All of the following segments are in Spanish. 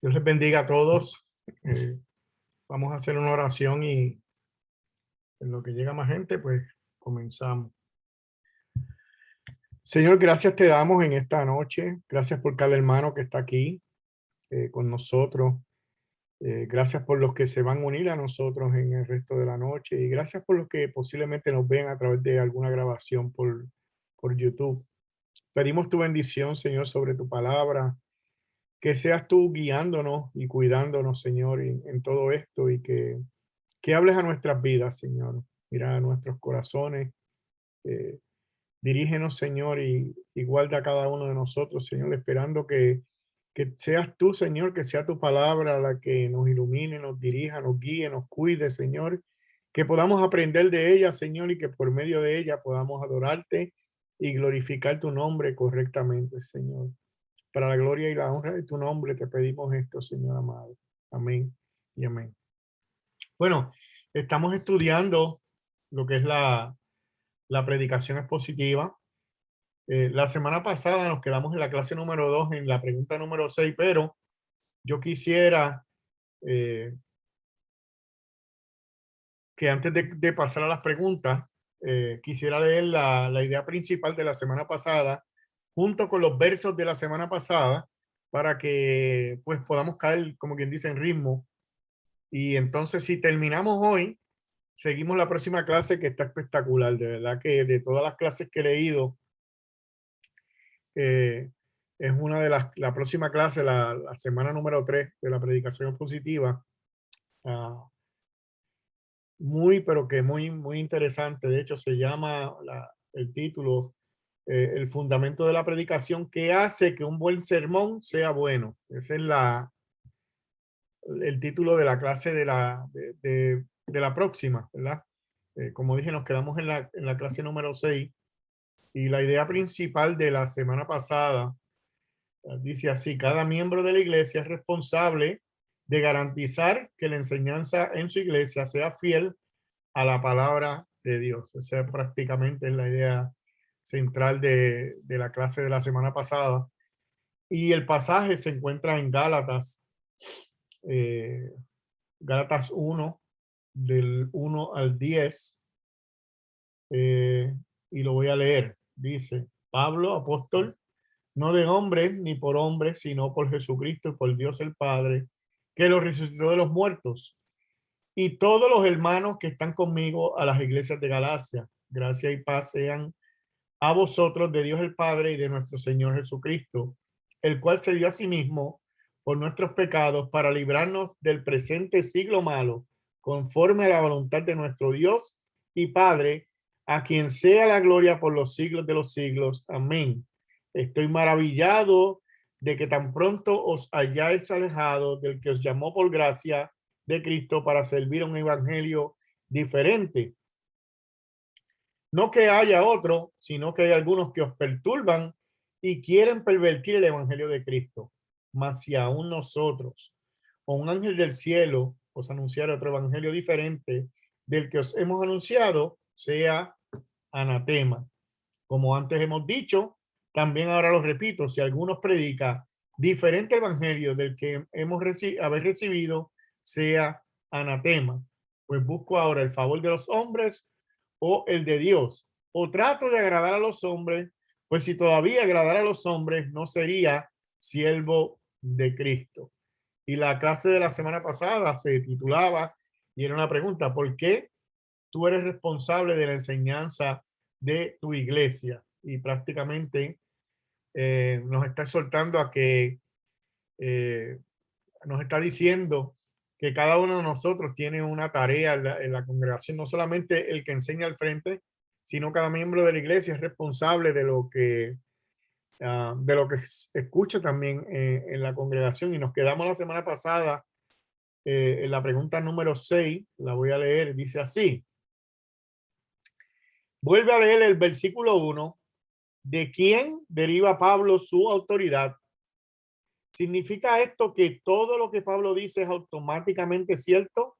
Dios les bendiga a todos. Vamos a hacer una oración y en lo que llega más gente, pues comenzamos. Señor, gracias te damos en esta noche. Gracias por cada hermano que está aquí con nosotros. Gracias por los que se van a unir a nosotros en el resto de la noche. Y gracias por los que posiblemente nos ven a través de alguna grabación por YouTube. Pedimos tu bendición, Señor, sobre tu palabra. Que seas tú guiándonos y cuidándonos, Señor, en todo esto y que hables a nuestras vidas, Señor. Mira a nuestros corazones. eh, Dirígenos, Señor, y guarda a cada uno de nosotros, Señor, esperando que seas tú, Señor, que sea tu palabra la que nos ilumine, nos dirija, nos guíe, nos cuide, Señor. Que podamos aprender de ella, Señor, y que por medio de ella podamos adorarte y glorificar tu nombre correctamente, Señor. Para la gloria y la honra de tu nombre te pedimos esto, Señor amado. Amén y amén. Bueno, estamos estudiando lo que es la predicación expositiva. La semana pasada nos quedamos en la clase número 2, en la pregunta número 6, pero yo quisiera eh, que antes de pasar a las preguntas, quisiera leer la idea principal de la semana pasada, junto con los versos de la semana pasada, para que pues podamos caer, como quien dice, en ritmo. Y entonces, si terminamos hoy, seguimos la próxima clase que está espectacular. De verdad que de todas las clases que he leído, eh, es una de la próxima clase, la semana número 3 de la predicación positiva. Ah, muy, pero que muy interesante. De hecho, se llama el título, El fundamento de la predicación, que hace que un buen sermón sea bueno. Ese es el título de la clase de la próxima, ¿verdad? Como dije, nos quedamos en la clase número 6 y la idea principal de la semana pasada dice así: cada miembro de la iglesia es responsable de garantizar que la enseñanza en su iglesia sea fiel a la palabra de Dios. Esa prácticamente es la idea central de la clase de la semana pasada. Y el pasaje se encuentra en Gálatas, eh, Gálatas 1, del 1 al 10, eh, y lo voy a leer. Dice: Pablo, apóstol, no de hombres ni por hombres, sino por Jesucristo y por Dios el Padre, que lo resucitó de los muertos, y todos los hermanos que están conmigo a las iglesias de Galacia. Gracia y paz sean a vosotros de Dios el Padre y de nuestro Señor Jesucristo, el cual se dio a sí mismo por nuestros pecados para librarnos del presente siglo malo, conforme a la voluntad de nuestro Dios y Padre, a quien sea la gloria por los siglos de los siglos. Amén. Estoy maravillado de que tan pronto os hayáis alejado del que os llamó por gracia de Cristo para servir un evangelio diferente. No que haya otro, sino que hay algunos que os perturban y quieren pervertir el evangelio de Cristo. Mas si aún nosotros o un ángel del cielo os anunciara otro evangelio diferente del que os hemos anunciado, sea anatema. Como antes hemos dicho, también ahora lo repito: si alguno predica diferente evangelio del que hemos haber recibido, sea anatema. Pues busco ahora el favor de los hombres o el de Dios, o trato de agradar a los hombres, pues si todavía agradara a los hombres, no sería siervo de Cristo. Y la clase de la semana pasada se titulaba, y era una pregunta: ¿por qué tú eres responsable de la enseñanza de tu iglesia? Y prácticamente nos está exhortando a que eh, nos está diciendo que cada uno de nosotros tiene una tarea en la congregación, no solamente el que enseña al frente, sino cada miembro de la iglesia es responsable de lo que escucha también en la congregación. Y nos quedamos la semana pasada en la pregunta número 6, la voy a leer, dice así. Vuelve a leer el versículo 1. ¿De quién deriva Pablo su autoridad? ¿Significa esto que todo lo que Pablo dice es automáticamente cierto?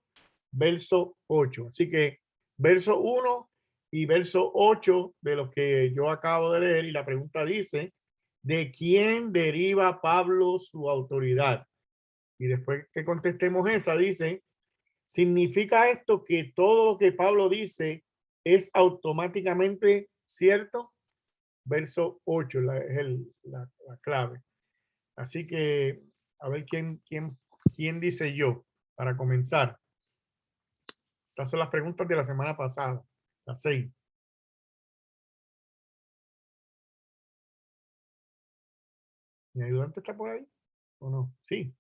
Verso 8. Así que verso 1 y verso 8 de lo que yo acabo de leer, y la pregunta dice: ¿de quién deriva Pablo su autoridad? Y después que contestemos esa, dice, ¿significa esto que todo lo que Pablo dice es automáticamente cierto? Verso 8 la clave. Así que, a ver quién dice yo para comenzar. Estas son las preguntas de la semana pasada, las 6. ¿Mi ayudante está por ahí o no? Sí.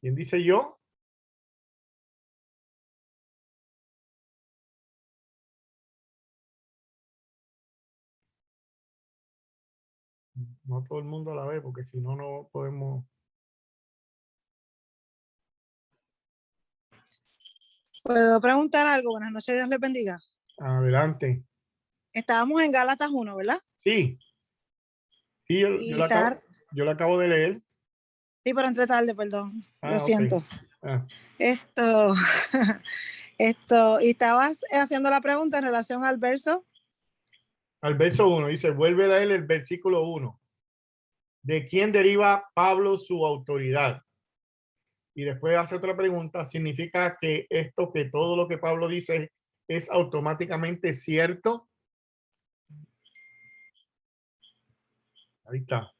¿Quién dice yo? No todo el mundo la ve porque si no, no podemos. ¿Puedo preguntar algo? Buenas noches, Dios les bendiga. Adelante. Estábamos en Gálatas 1, ¿verdad? Sí. Sí, Y estar, yo la acabo de leer. sí, pero entré tarde, perdón. Lo Ok. siento. Ah, Esto, y estabas haciendo la pregunta en relación al verso. al verso 1 dice, vuelve a él el versículo 1. ¿De quién deriva Pablo su autoridad? Y después hace otra pregunta, ¿significa que esto, que todo lo que Pablo dice es automáticamente cierto? Ahí está.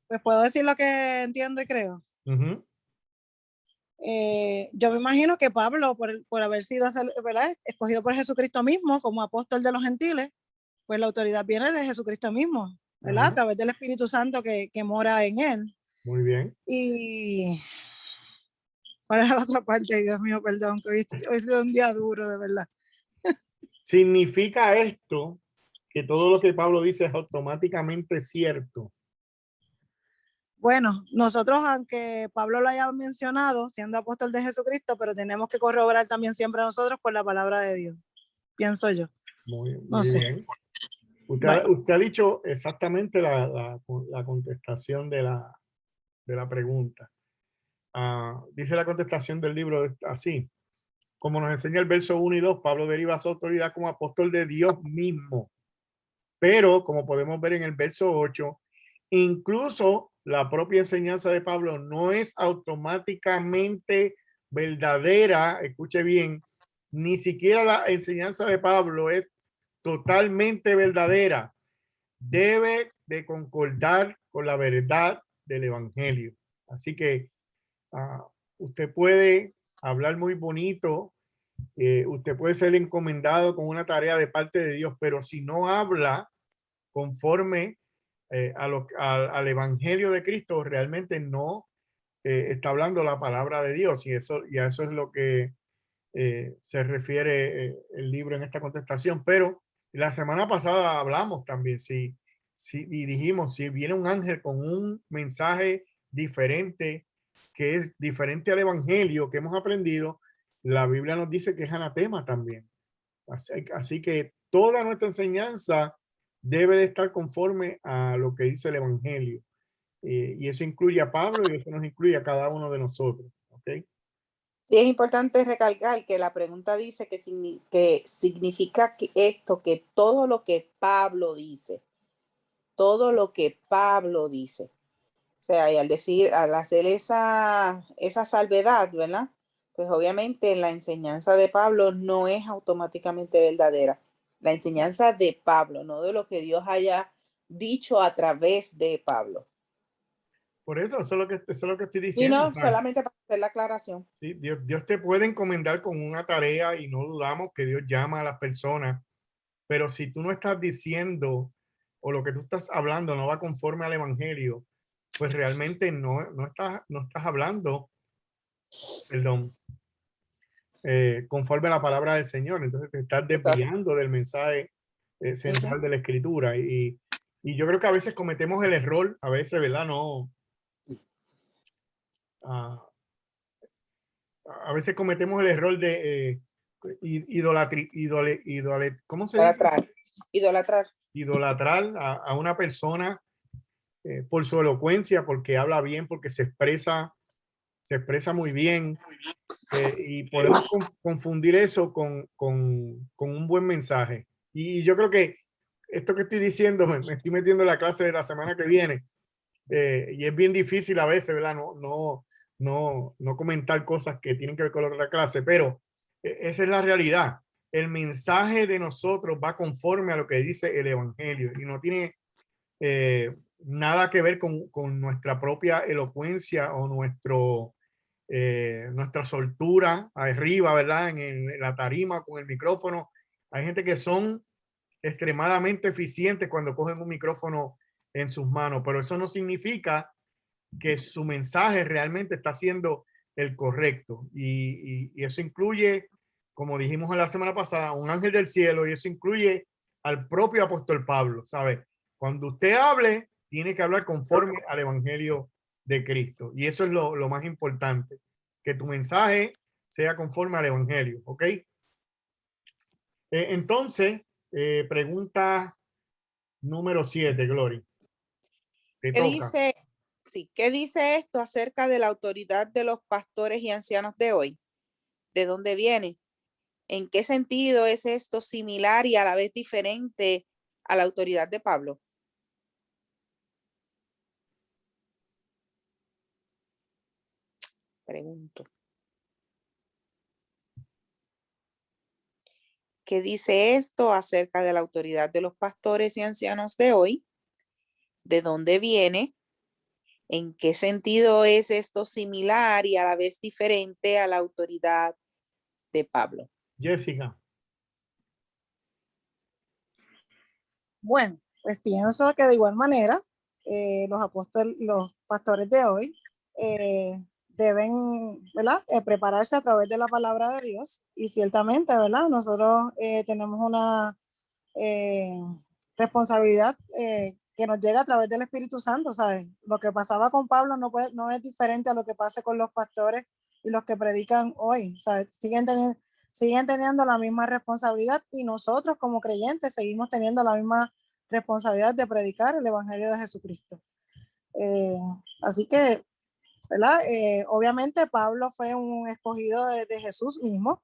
Pues puedo decir lo que entiendo y creo. Ujú. Yo me imagino que Pablo, por haber sido, ¿verdad?, escogido por Jesucristo mismo como apóstol de los gentiles, pues la autoridad viene de Jesucristo mismo, ¿verdad? Ajá. A través del Espíritu Santo que mora en él. Muy bien. Y ¿cuál es la otra parte? Dios mío, perdón, que hoy es un día duro, de verdad. ¿Significa esto que todo lo que Pablo dice es automáticamente cierto? Bueno, nosotros, aunque Pablo lo haya mencionado, siendo apóstol de Jesucristo, pero tenemos que corroborar también siempre nosotros por la palabra de Dios, pienso yo. Muy, No muy sé. bien. Bueno, Usted ha dicho exactamente la contestación de la pregunta. Dice la contestación del libro así. Como nos enseña el verso 1 y 2, Pablo deriva su autoridad como apóstol de Dios mismo. Pero, como podemos ver en el verso 8, incluso la propia enseñanza de Pablo no es automáticamente verdadera. Escuche bien, ni siquiera la enseñanza de Pablo es totalmente verdadera. Debe de concordar con la verdad del evangelio. Así que usted puede hablar muy bonito, usted puede ser encomendado con una tarea de parte de Dios, pero si no habla conforme al evangelio de Cristo, realmente no está hablando la palabra de Dios, y a eso es lo que se refiere el libro en esta contestación. Pero la semana pasada hablamos también, y dijimos, si viene un ángel con un mensaje diferente, que es diferente al evangelio que hemos aprendido, la Biblia nos dice que es anatema también. Así que toda nuestra enseñanza debe de estar conforme a lo que dice el evangelio. Y eso incluye a Pablo y eso nos incluye a cada uno de nosotros. ¿Ok? Y es importante recalcar que la pregunta dice que significa que esto, que todo lo que Pablo dice, todo lo que Pablo dice. O sea, y al hacer esa salvedad, ¿verdad? Pues obviamente la enseñanza de Pablo no es automáticamente verdadera. La enseñanza de Pablo, no de lo que Dios haya dicho a través de Pablo. Por eso es lo que estoy Y diciendo. no, solamente para hacer la aclaración. ¿Sí? Dios te puede encomendar con una tarea y no dudamos que Dios llama a las personas, pero si tú no estás diciendo o lo que tú estás hablando no va conforme al evangelio, pues realmente no estás hablando, perdón, conforme a la palabra del Señor. Entonces te estás desviando del mensaje central de la escritura. Y yo creo que a veces cometemos el error, a veces, ¿verdad? No. ah, a veces cometemos el error de ¿cómo se dice? Idolatrar. Idolatrar a una persona por su elocuencia, porque habla bien, porque se expresa muy bien, y podemos confundir eso con un buen mensaje. Y yo creo que esto que estoy diciendo, me estoy metiendo en la clase de la semana que viene, y es bien difícil a veces, ¿verdad? No comentar cosas que tienen que ver con la otra clase, pero esa es la realidad. El mensaje de nosotros va conforme a lo que dice el Evangelio y no tiene nada que ver con nuestra propia elocuencia o nuestra soltura arriba, ¿verdad? En la tarima con el micrófono. Hay gente que son extremadamente eficientes cuando cogen un micrófono en sus manos, pero eso no significa que su mensaje realmente está siendo el correcto. Y eso incluye, como dijimos en la semana pasada, un ángel del cielo, y eso incluye al propio apóstol Pablo, ¿sabe? Cuando usted hable, tiene que hablar conforme al evangelio de Cristo. Y eso es lo más importante, que tu mensaje sea conforme al evangelio, ¿ok? Entonces, pregunta número 7, Glory. Te ¿Qué toca. dice? Sí, ¿qué dice esto acerca de la autoridad de los pastores y ancianos de hoy? ¿De dónde viene? ¿En qué sentido es esto similar y a la vez diferente a la autoridad de Pablo? Pregunto. ¿Qué dice esto acerca de la autoridad de los pastores y ancianos de hoy? ¿De dónde viene? ¿En qué sentido es esto similar y a la vez diferente a la autoridad de Pablo? Jessica. Bueno, pues pienso que de igual manera los pastores de hoy deben, ¿verdad? Prepararse a través de la palabra de Dios y ciertamente, ¿verdad? Nosotros tenemos una responsabilidad que nos llega a través del Espíritu Santo, ¿sabes? Lo que pasaba con Pablo no es diferente a lo que pase con los pastores y los que predican hoy, ¿sabes? Siguen teniendo la misma responsabilidad y nosotros como creyentes seguimos teniendo la misma responsabilidad de predicar el Evangelio de Jesucristo. Así que, ¿verdad? Obviamente Pablo fue un escogido de Jesús mismo,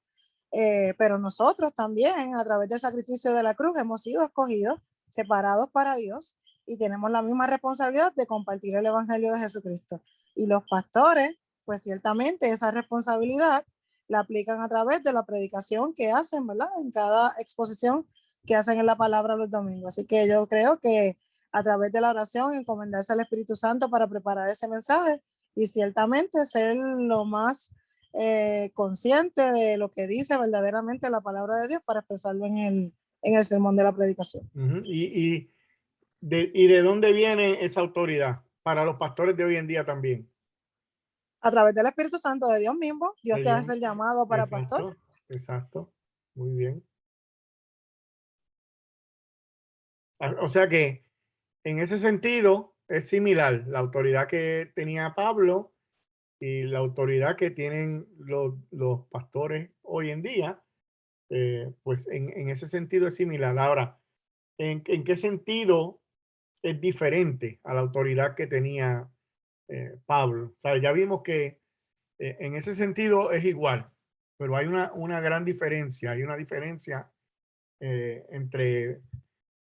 pero nosotros también a través del sacrificio de la cruz hemos sido escogidos, separados para Dios y tenemos la misma responsabilidad de compartir el Evangelio de Jesucristo. Y los pastores, pues ciertamente esa responsabilidad la aplican a través de la predicación que hacen, ¿verdad? En cada exposición que hacen en la palabra los domingos. Así que yo creo que a través de la oración, encomendarse al Espíritu Santo para preparar ese mensaje y ciertamente ser lo más consciente de lo que dice verdaderamente la palabra de Dios para expresarlo en el sermón de la predicación. ¿Y de dónde viene esa autoridad para los pastores de hoy en día también? A través del Espíritu Santo de Dios mismo, Dios te hace el llamado para pastor. Exacto, exacto. Muy bien. O sea que en ese sentido es similar la autoridad que tenía Pablo y la autoridad que tienen los pastores hoy en día. Pues en ese sentido es similar. Ahora, ¿en qué sentido es diferente a la autoridad que tenía Pablo? O sea, ya vimos que en ese sentido es igual, pero hay una gran diferencia. Hay una diferencia entre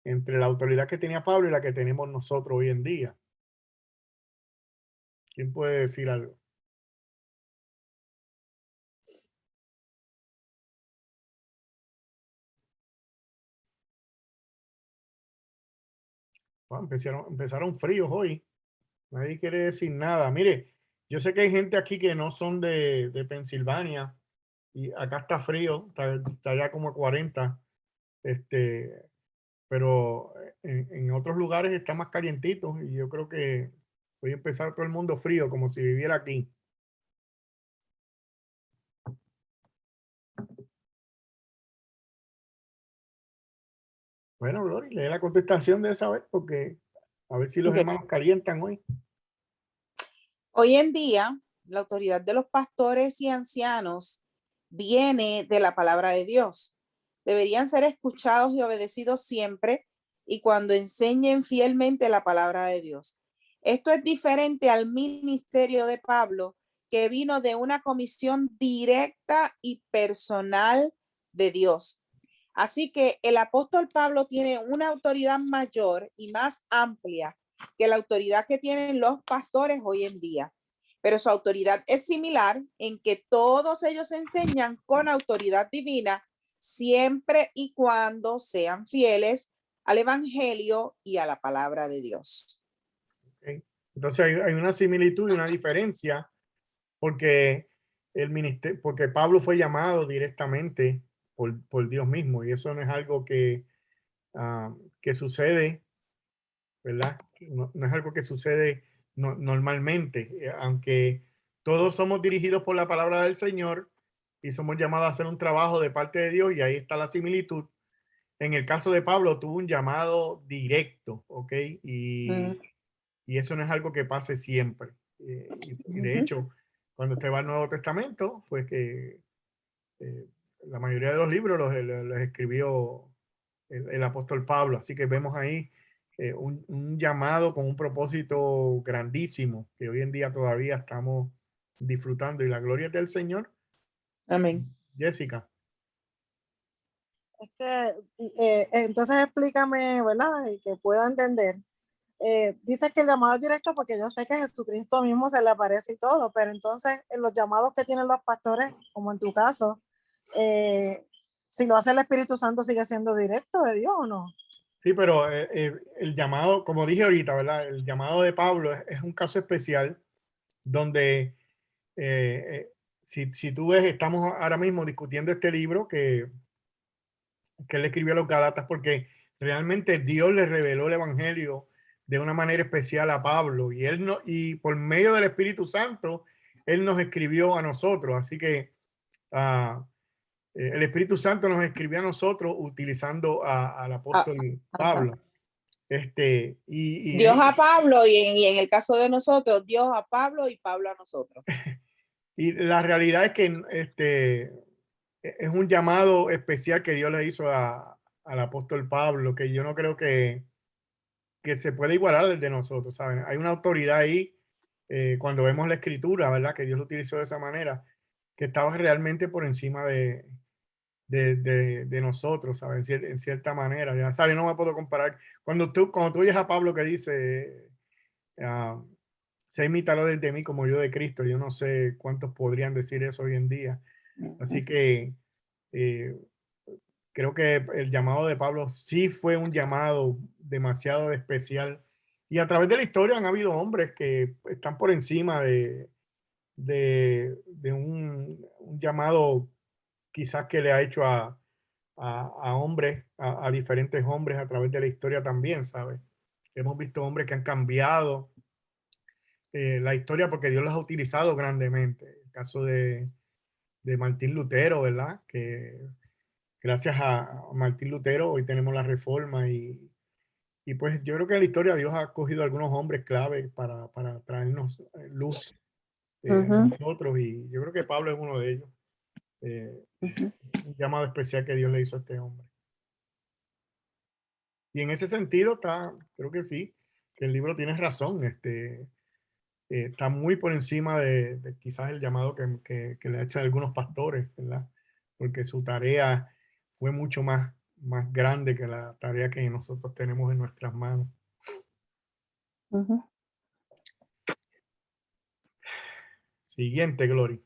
la autoridad que tenía Pablo y la que tenemos nosotros hoy en día. ¿Quién puede decir algo? Bueno, empezaron fríos hoy. Nadie quiere decir nada. Mire, yo sé que hay gente aquí que no son de Pensilvania y acá está frío, está ya como a 40, pero en otros lugares está más calientito y yo creo que voy a empezar todo el mundo frío como si viviera aquí. Bueno, Glory, lee la contestación de esa vez porque a ver si los Okay. hermanos calientan hoy. Hoy en día, la autoridad de los pastores y ancianos viene de la palabra de Dios. Deberían ser escuchados y obedecidos siempre y cuando enseñen fielmente la palabra de Dios. Esto es diferente al ministerio de Pablo, que vino de una comisión directa y personal de Dios. Así que el apóstol Pablo tiene una autoridad mayor y más amplia que la autoridad que tienen los pastores hoy en día. Pero su autoridad es similar en que todos ellos enseñan con autoridad divina siempre y cuando sean fieles al evangelio y a la palabra de Dios. ¿Ok? Entonces hay una similitud y una diferencia porque porque Pablo fue llamado directamente por Dios mismo y eso no es algo que sucede, ¿verdad? No es algo que sucede normalmente, aunque todos somos dirigidos por la palabra del Señor y somos llamados a hacer un trabajo de parte de Dios y ahí está la similitud. En el caso de Pablo tuvo un llamado directo, ¿ok? Y eso no es algo que pase siempre. Y de hecho, cuando usted va al Nuevo Testamento, pues que la mayoría de los libros los escribió el apóstol Pablo. Así que vemos ahí un llamado con un propósito grandísimo que hoy en día todavía estamos disfrutando. Y la gloria es del Señor. Amén. Jessica. Es que, entonces explícame, ¿verdad? Y que pueda entender. Dice que el llamado es directo porque yo sé que Jesucristo mismo se le aparece y todo, pero entonces en los llamados que tienen los pastores, como en tu caso, si lo hace el Espíritu Santo, ¿sigue siendo directo de Dios o no? Sí, pero el llamado, como dije ahorita, ¿verdad? El llamado de Pablo es un caso especial donde, si tú ves, estamos ahora mismo discutiendo este libro que él escribió a los Gálatas porque realmente Dios le reveló el Evangelio de una manera especial a Pablo y él no, y por medio del Espíritu Santo, él nos escribió a nosotros. Así que el Espíritu Santo nos escribió a nosotros utilizando al apóstol Pablo. Dios a Pablo y en el caso de nosotros, Dios a Pablo y Pablo a nosotros. Y la realidad es que es un llamado especial que Dios le hizo al apóstol Pablo, que yo no creo que se puede igualar al de nosotros, ¿saben? Hay una autoridad ahí, cuando vemos la escritura, ¿verdad? Que Dios lo utilizó de esa manera, que estaba realmente por encima de nosotros, ¿sabes? En cierta manera, ya sabes, no me puedo comparar. Cuando tú oyes a Pablo que dice, sé imitador de mí como yo de Cristo, yo no sé cuántos podrían decir eso hoy en día. Así que creo que el llamado de Pablo sí fue un llamado demasiado especial. Y a través de la historia han habido hombres que están por encima de un llamado quizás que le ha hecho a hombres, a diferentes hombres a través de la historia también, ¿sabes? Hemos visto hombres que han cambiado la historia porque Dios los ha utilizado grandemente. El caso de Martín Lutero, ¿verdad? Que gracias a Martín Lutero hoy tenemos la Reforma y pues yo creo que en la historia Dios ha cogido algunos hombres clave para traernos luz a nosotros y yo creo que Pablo es uno de ellos. Un llamado especial que Dios le hizo a este hombre. Y en ese sentido creo que sí, que el libro tiene razón, está muy por encima de quizás el llamado que le ha hecho a algunos pastores, ¿verdad? Porque su tarea fue mucho más grande que la tarea que nosotros tenemos en nuestras manos. Siguiente, Glory.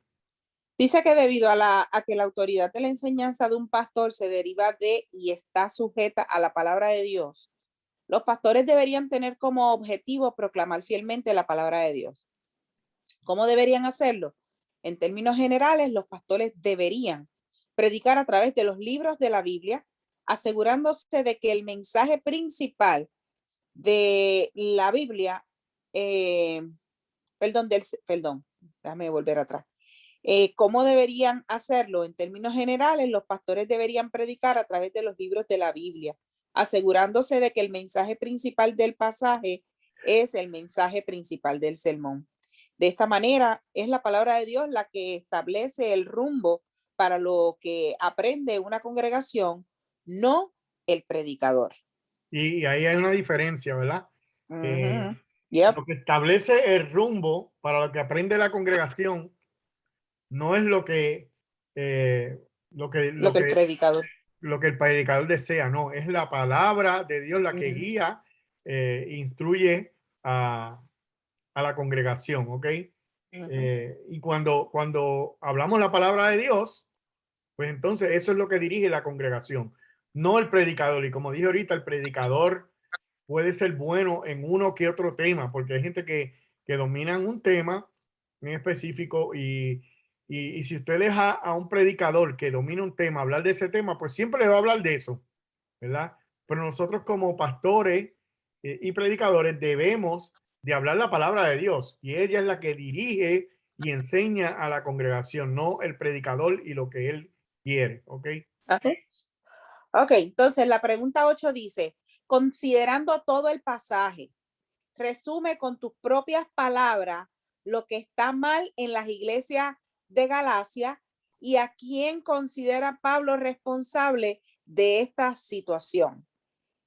Dice que debido a que la autoridad de la enseñanza de un pastor se deriva de y está sujeta a la palabra de Dios, los pastores deberían tener como objetivo proclamar fielmente la palabra de Dios. ¿Cómo deberían hacerlo? En términos generales, los pastores deberían predicar a través de los libros de la Biblia, asegurándose de que el mensaje principal de la Biblia, déjame volver atrás. ¿Cómo deberían hacerlo? En términos generales, los pastores deberían predicar a través de los libros de la Biblia, asegurándose de que el mensaje principal del pasaje es el mensaje principal del sermón. De esta manera, es la palabra de Dios la que establece el rumbo para lo que aprende una congregación, no el predicador. Y ahí hay una diferencia, ¿verdad? Yep. Lo que establece el rumbo para lo que aprende la congregación no es lo que el predicador. lo que el predicador desea, no, es la palabra de Dios la que guía, instruye a la congregación, ¿ok? Y cuando hablamos la palabra de Dios, pues entonces eso es lo que dirige la congregación, no el predicador. Y como dije ahorita, el predicador puede ser bueno en uno que otro tema, porque hay gente que dominan un tema en específico y si usted deja a un predicador que domina un tema hablar de ese tema, pues siempre le va a hablar de eso, ¿verdad? Pero nosotros como pastores y predicadores debemos de hablar la palabra de Dios y ella es la que dirige y enseña a la congregación, no el predicador y lo que él quiere, ¿ok? Ok, entonces la pregunta 8 dice, considerando todo el pasaje, resume con tus propias palabras lo que está mal en las iglesias de Galacia y a quién considera Pablo responsable de esta situación.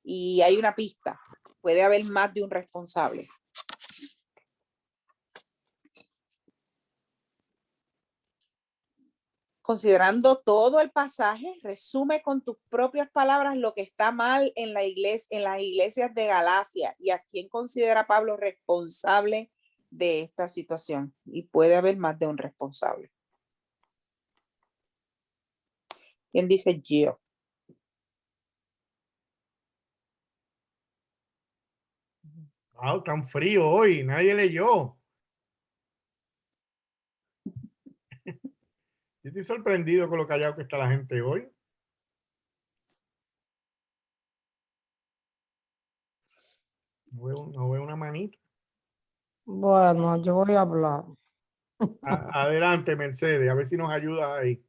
Y hay una pista, puede haber más de un responsable. Considerando todo el pasaje, resume con tus propias palabras lo que está mal en la iglesia, en las iglesias de Galacia y a quién considera Pablo responsable de esta situación. Y puede haber más de un responsable. ¿Quién dice yo? Wow, tan frío hoy, nadie leyó. Yo estoy sorprendido con lo callado que está la gente hoy. No veo una manita. Bueno, yo voy a hablar. Adelante, Mercedes, a ver si nos ayuda ahí.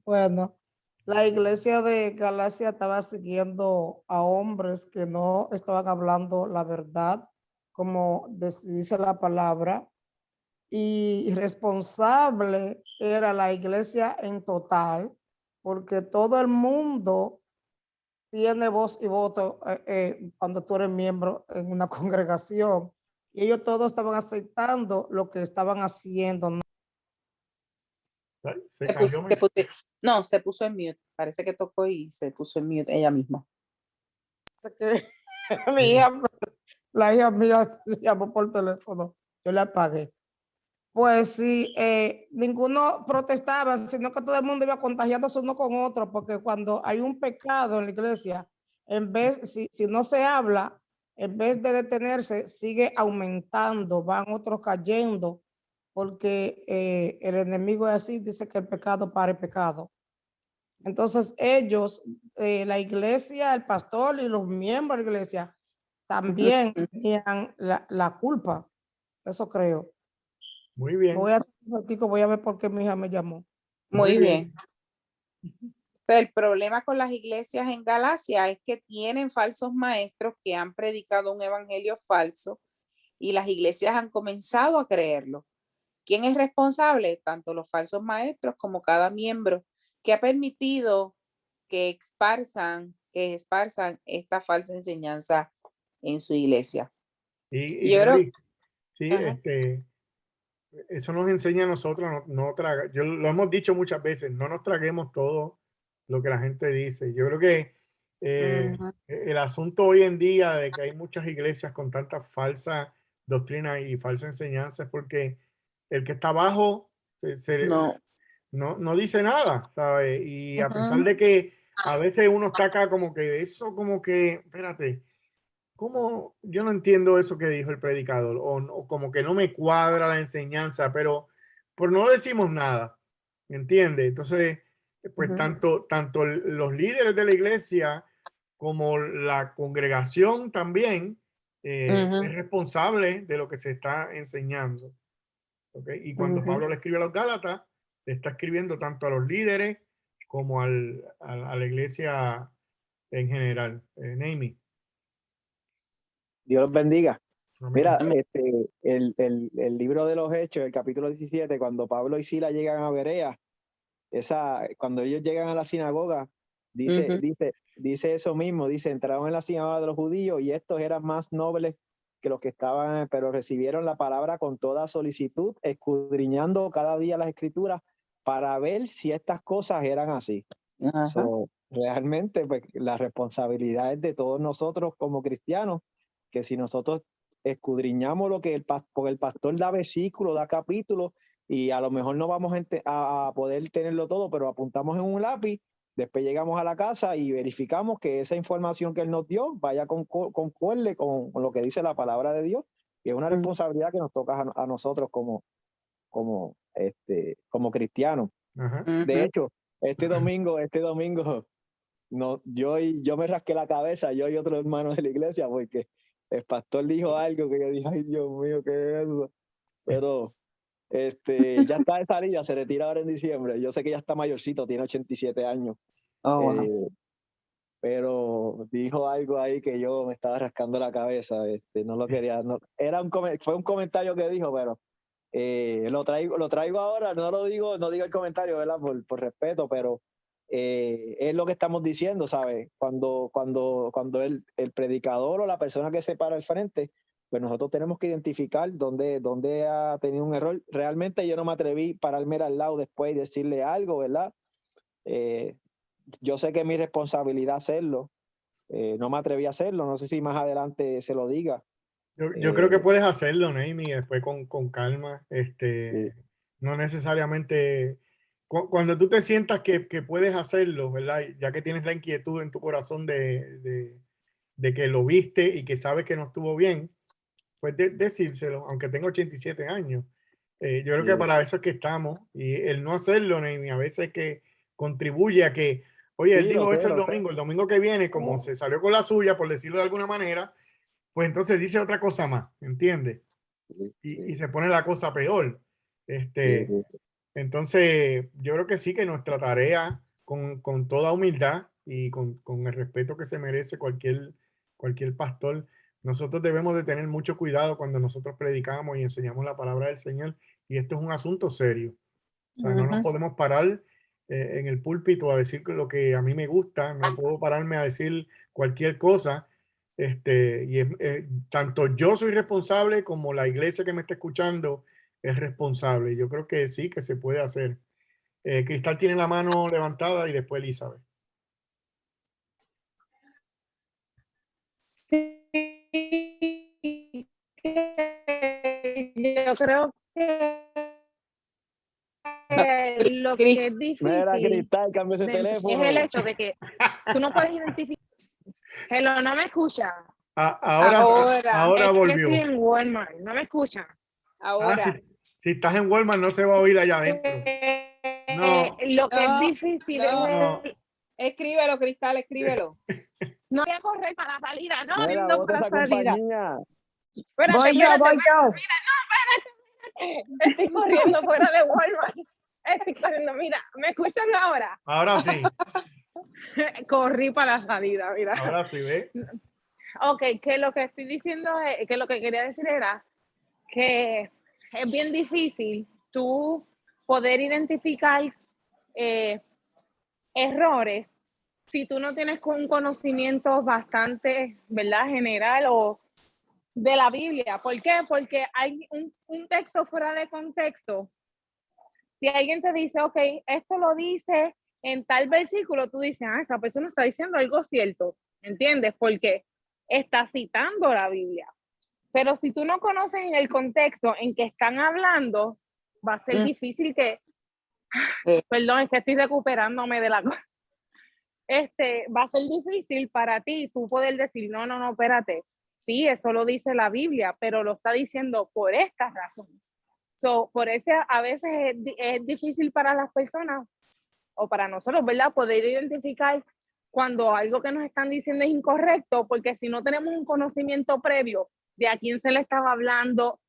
Bueno, la iglesia de Galacia estaba siguiendo a hombres que no estaban hablando la verdad, como dice la palabra, y responsable era la iglesia en total, porque todo el mundo tiene voz y voto cuando tú eres miembro en una congregación. Y ellos todos estaban aceptando lo que estaban haciendo. Se cayó. No, se puso en mute. Parece que tocó y se puso en mute ella misma. Mi hija, la hija mía se llamó por teléfono. Yo la apagué. Pues sí, ninguno protestaba, sino que todo el mundo iba contagiándose uno con otro, porque cuando hay un pecado en la iglesia, en vez, si no se habla, en vez de detenerse, sigue aumentando, van otros cayendo, porque el enemigo es así, dice que el pecado para el pecado. Entonces ellos, la iglesia, el pastor y los miembros de la iglesia, también tenían la culpa, eso creo. Muy bien. Voy a ver por qué mi hija me llamó. Muy bien. El problema con las iglesias en Galacia es que tienen falsos maestros que han predicado un evangelio falso y las iglesias han comenzado a creerlo. ¿Quién es responsable? Tanto los falsos maestros como cada miembro que ha permitido que esparzan esta falsa enseñanza en su iglesia. Y yo creo, sí, eso nos enseña a nosotros no tragar. Yo lo hemos dicho muchas veces, no nos traguemos todo lo que la gente dice. Yo creo que el asunto hoy en día de que hay muchas iglesias con tanta falsa doctrina y falsa enseñanza es porque el que está abajo no dice nada, ¿sabes? Y a pesar de que a veces uno está acá como que eso, como que, espérate, ¿cómo? Yo no entiendo eso que dijo el predicador, o como que no me cuadra la enseñanza, pero no decimos nada, ¿me entiende? Entonces, pues tanto los líderes de la iglesia como la congregación también es responsable de lo que se está enseñando. ¿Okay? Y cuando Pablo le escribe a los Gálatas, le está escribiendo tanto a los líderes como a la iglesia en general. Naomi. Dios los bendiga. Amén. Mira, el libro de los Hechos, el capítulo 17, cuando Pablo y Sila llegan a Berea, cuando ellos llegan a la sinagoga, dice eso mismo, dice, entraron en la sinagoga de los judíos y estos eran más nobles que los que estaban, pero recibieron la palabra con toda solicitud, escudriñando cada día las escrituras para ver si estas cosas eran así. realmente pues, la responsabilidad es de todos nosotros como cristianos, que si nosotros escudriñamos lo que porque el pastor da versículos, da capítulos, y a lo mejor no vamos a poder tenerlo todo, pero apuntamos en un lápiz, después llegamos a la casa y verificamos que esa información que él nos dio vaya concuerde con lo que dice la palabra de Dios, que es una responsabilidad que nos toca a nosotros como cristianos. Ajá. De hecho, este domingo, no, yo me rasqué la cabeza, yo y otros hermanos de la iglesia, porque el pastor dijo algo que yo dije, ay Dios mío, ¿qué es eso? Pero ya está de salida, se retira ahora en diciembre. Yo sé que ya está mayorcito, tiene 87 años. Oh, wow. Pero dijo algo ahí que yo me estaba rascando la cabeza, no lo quería, fue un comentario que dijo, pero lo traigo ahora, no digo el comentario, ¿verdad? Por respeto, pero es lo que estamos diciendo, ¿sabes? Cuando el predicador o la persona que se para al frente, pues nosotros tenemos que identificar dónde ha tenido un error. Realmente yo no me atreví a pararme al lado después y decirle algo, ¿verdad? Yo sé que es mi responsabilidad hacerlo. No me atreví a hacerlo, no sé si más adelante se lo diga. Yo creo que puedes hacerlo, Naimi, después con calma. Sí. No necesariamente. Cuando tú te sientas que puedes hacerlo, ¿verdad? Ya que tienes la inquietud en tu corazón de que lo viste y que sabes que no estuvo bien, pues decírselo, aunque tenga 87 años. Yo creo que para eso es que estamos. Y el no hacerlo, Naimi, a veces que contribuye a que, oye, él Sí, lo dijo eso sé, lo sé. el domingo que viene, como se salió con la suya, por decirlo de alguna manera, pues entonces dice otra cosa más, ¿entiendes? Sí, Y sí, se pone la cosa peor. sí, sí. Entonces, yo creo que sí, que nuestra tarea, con toda humildad y con el respeto que se merece cualquier pastor, nosotros debemos de tener mucho cuidado cuando nosotros predicamos y enseñamos la palabra del Señor. Y esto es un asunto serio. O sea, no nos podemos parar en el púlpito a decir lo que a mí me gusta, no puedo pararme a decir cualquier cosa. Tanto yo soy responsable como la iglesia que me está escuchando es responsable. Yo creo que sí, que se puede hacer. Cristal tiene la mano levantada y después Elizabeth. Yo creo que lo Cris, que es Mira, difícil Cristal, cambia ese es el teléfono. hecho de que tú no puedes identificar. Hello, no me escucha. Ahora Es que volvió. estoy en Walmart, no me escucha. ahora. Si estás en Walmart no se va a oír allá adentro. No, Lo que es No, difícil es no. Escríbelo, Cristal, escríbelo. no voy a correr para la salida, no, Mira, corriendo bota para la esa salida. compañía. Espérate, Voy yo. estoy corriendo fuera de Walmart. Estoy corriendo, mira, ¿me escuchan ahora? Ahora sí, Corrí para la salida, mira. ahora sí, ¿ves? Ok, que lo que estoy diciendo es que lo que quería decir era que es bien difícil tú poder identificar errores si tú no tienes un conocimiento bastante, ¿verdad? General o de la Biblia. ¿Por qué? Porque hay un texto fuera de contexto. Si alguien te dice, ok, esto lo dice en tal versículo, tú dices, esa persona está diciendo algo cierto, ¿entiendes? Porque está citando la Biblia. Pero si tú no conoces en el contexto en que están hablando, va a ser difícil que, perdón, es que estoy recuperándome de la cosa. Va a ser difícil para ti tú poder decir, no, espérate, sí, eso lo dice la Biblia, pero lo está diciendo por esta razón. Por eso a veces es difícil para las personas o para nosotros, ¿verdad? Poder identificar cuando algo que nos están diciendo es incorrecto, porque si no tenemos un conocimiento previo de a quién se le estaba hablando,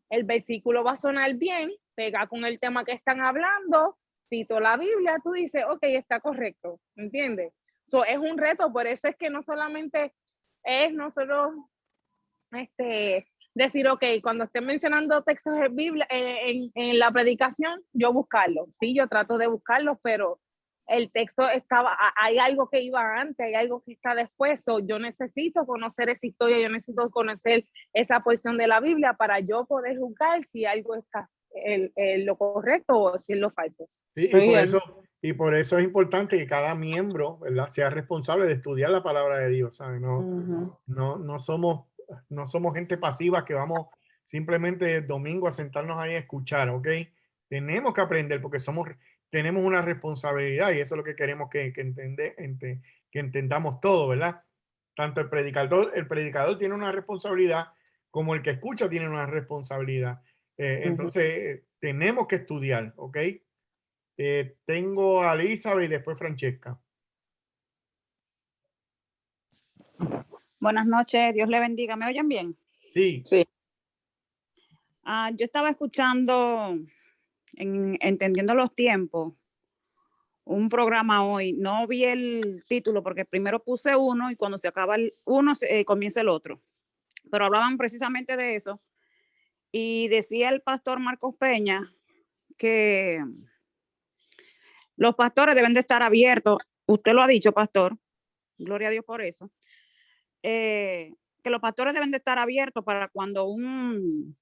el versículo va a sonar bien, pega con el tema que están hablando, cito la Biblia, tú dices, ok, está correcto, ¿entiendes? Es un reto, por eso es que no solamente es nosotros decir, ok, cuando estén mencionando textos de Biblia, en la predicación, yo buscarlos, sí, yo trato de buscarlos, pero el texto hay algo que iba antes, hay algo que está después, yo necesito conocer esa historia, yo necesito conocer esa porción de la Biblia para yo poder juzgar si algo está lo correcto o si es lo falso. Sí, Y por eso es importante que cada miembro, ¿verdad?, sea responsable de estudiar la palabra de Dios, ¿sabes? No somos gente pasiva que vamos simplemente el domingo a sentarnos ahí a escuchar, ¿ok? Tenemos que aprender porque tenemos una responsabilidad y eso es lo que queremos que entendamos todo, ¿verdad? Tanto el predicador tiene una responsabilidad como el que escucha tiene una responsabilidad. Entonces, tenemos que estudiar, ¿ok? Tengo a Elizabeth y después Francesca. Buenas noches, Dios le bendiga. ¿Me oyen bien? Sí. Sí. Yo estaba escuchando, Entendiendo los Tiempos, un programa hoy. No vi el título porque primero puse uno y cuando se acaba el uno comienza el otro. Pero hablaban precisamente de eso. Y decía el pastor Marcos Peña que los pastores deben de estar abiertos. Usted lo ha dicho, pastor. Gloria a Dios por eso. Que los pastores deben de estar abiertos para cuando un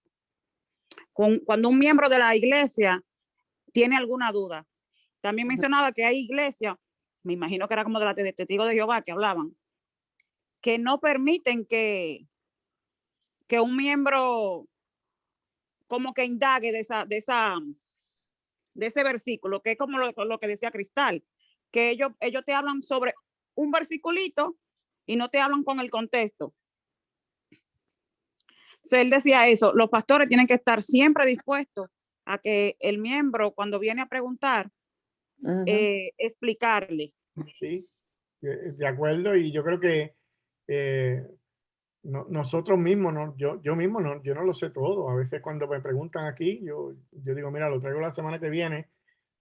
miembro de la iglesia tiene alguna duda. También mencionaba que hay iglesias, me imagino que era como de la Testigos de Jehová que hablaban, que no permiten que un miembro como que indague de ese versículo, que es como lo que decía Cristal, que ellos te hablan sobre un versiculito y no te hablan con el contexto. Él decía eso, los pastores tienen que estar siempre dispuestos a que el miembro, cuando viene a preguntar, explicarle. Sí, de acuerdo, y yo creo que nosotros mismos, yo mismo yo no lo sé todo. A veces cuando me preguntan aquí, yo digo, mira, lo traigo la semana que viene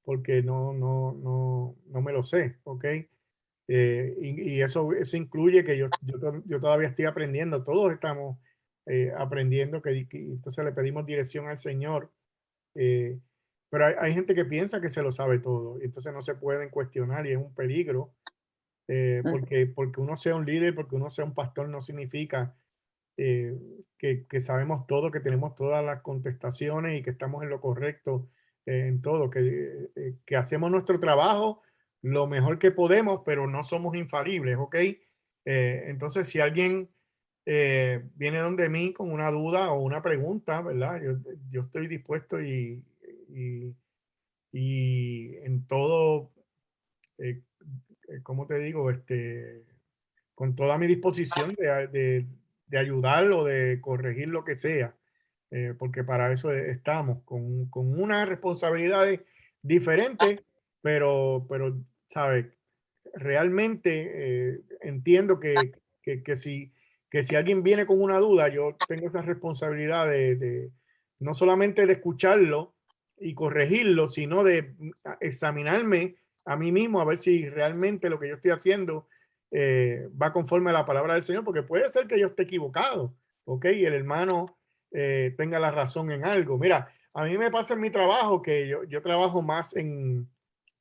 porque no me lo sé, ¿ok? Y eso incluye que yo todavía estoy aprendiendo, todos estamos aprendiendo, que entonces le pedimos dirección al Señor. Pero hay gente que piensa que se lo sabe todo, y entonces no se pueden cuestionar y es un peligro. Porque uno sea un líder, porque uno sea un pastor, no significa que sabemos todo, que tenemos todas las contestaciones y que estamos en lo correcto en todo, que hacemos nuestro trabajo lo mejor que podemos, pero no somos infalibles, ¿ok? Entonces, si alguien viene donde mí con una duda o una pregunta, ¿verdad? Yo estoy dispuesto y en todo, ¿cómo te digo? Con toda mi disposición de ayudar o de corregir lo que sea, porque para eso estamos, con unas responsabilidades diferentes, pero ¿sabes? Realmente entiendo que si alguien viene con una duda, yo tengo esa responsabilidad de no solamente de escucharlo y corregirlo, sino de examinarme a mí mismo a ver si realmente lo que yo estoy haciendo va conforme a la palabra del Señor, porque puede ser que yo esté equivocado, ¿ok? Y el hermano tenga la razón en algo. Mira, a mí me pasa en mi trabajo que yo trabajo más en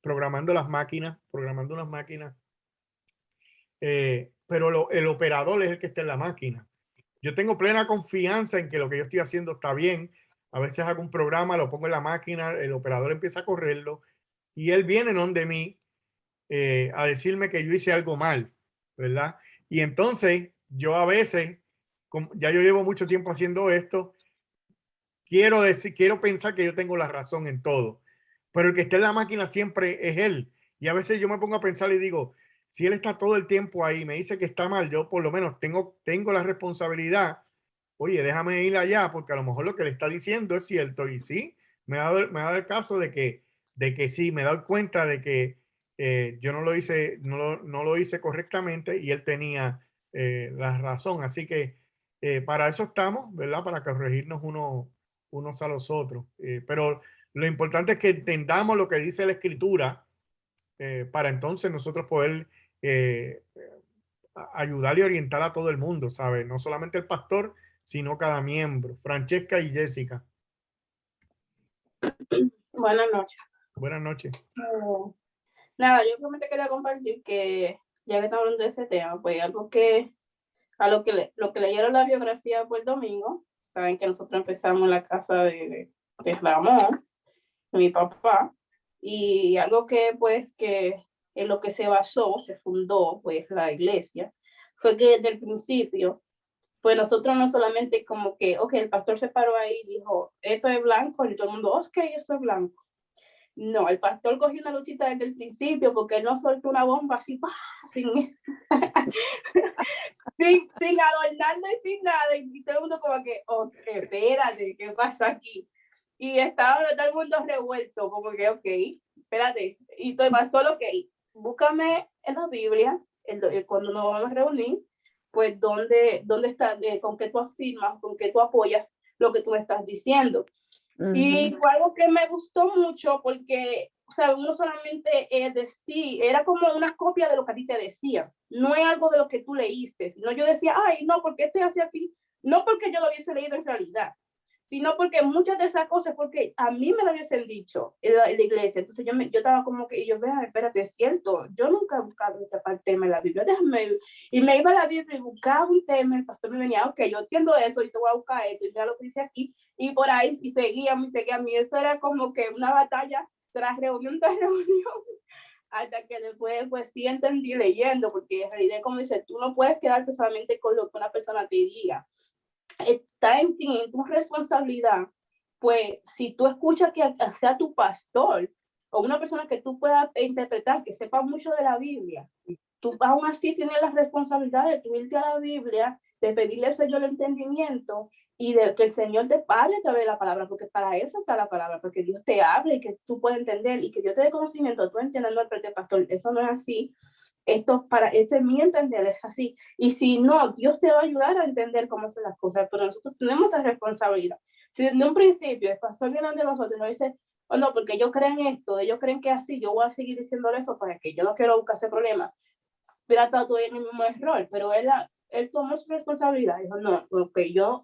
programando unas máquinas, pero el operador es el que está en la máquina. Yo tengo plena confianza en que lo que yo estoy haciendo está bien. A veces hago un programa, lo pongo en la máquina, el operador empieza a correrlo y él viene donde mí a decirme que yo hice algo mal, ¿verdad? Y entonces yo a veces, ya yo llevo mucho tiempo haciendo esto, quiero pensar que yo tengo la razón en todo, pero el que está en la máquina siempre es él. Y a veces yo me pongo a pensar y digo, si él está todo el tiempo ahí, me dice que está mal, yo por lo menos tengo la responsabilidad. Oye, déjame ir allá porque a lo mejor lo que le está diciendo es cierto. Y sí, me ha dado el caso de que sí, me he dado cuenta de que yo no lo hice correctamente y él tenía la razón. Así que para eso estamos, ¿verdad? Para corregirnos unos a los otros. Pero lo importante es que entendamos lo que dice la Escritura para entonces nosotros poder ayudar y orientar a todo el mundo, ¿sabes? No solamente el pastor, sino cada miembro. Francesca y Jessica. Buenas noches. Buenas noches. Nada, yo solamente quería compartir que, ya que estamos hablando de este tema, pues algo que, lo que leyeron la biografía por el domingo, saben que nosotros empezamos en la casa de Ramón, de mi papá, Y algo que pues que en lo que se basó, se fundó pues la iglesia, fue que desde el principio, pues nosotros no solamente como que, ok, el pastor se paró ahí y dijo, esto es blanco, y todo el mundo, ok, eso es blanco. No, el pastor cogió una luchita desde el principio porque él no soltó una bomba así, ¡pah! sin adornarlo y sin nada. Y todo el mundo como que, ok, espérate, ¿qué pasa aquí? Y estaba todo el mundo revuelto, como que, ok, espérate. Y todo el pastor, ok, búscame en la Biblia, cuando nos vamos a reunir, pues dónde está, con qué tú afirmas, con qué tú apoyas lo que tú estás diciendo. Y fue algo que me gustó mucho porque, o sea, uno solamente decía, era como una copia de lo que a ti te decía. No es algo de lo que tú leíste, sino yo decía, ay, no, porque este hace así. No porque yo lo hubiese leído en realidad, sino porque muchas de esas cosas, porque a mí me lo hubiesen dicho en la iglesia. Entonces yo estaba como que, yo, vea, espérate, es cierto, yo nunca he buscado esta parte en la Biblia, déjame. Y me iba a la Biblia y buscaba un tema, el pastor me venía, ok, yo entiendo eso y te voy a buscar esto, y ya lo que dice aquí. Y por ahí, y seguían. Eso era como que una batalla tras reunión, hasta que después, pues sí entendí leyendo, porque en realidad, como dice, tú no puedes quedarte solamente con lo que una persona te diga. Está en ti, en tu responsabilidad, pues si tú escuchas que sea tu pastor o una persona que tú puedas interpretar, que sepa mucho de la Biblia, tú aún así tienes la responsabilidad de tú irte a la Biblia, de pedirle al Señor el entendimiento y de que el Señor te pare a través de la palabra, porque para eso está la palabra, porque Dios te hable y que tú puedas entender y que Dios te dé conocimiento, tú entiendes, no, pero pastor, eso no es así. Esto es mi entender, es así. Y si no, Dios te va a ayudar a entender cómo son las cosas, pero nosotros tenemos esa responsabilidad. Si desde un principio el pastor viene de nosotros y nos dice, oh, no, porque ellos creen esto, ellos creen que así, yo voy a seguir diciéndole eso para que yo no quiero buscar ese problema, hubiera estado todo en el mismo error, pero él tomó su responsabilidad, dijo, no, ok,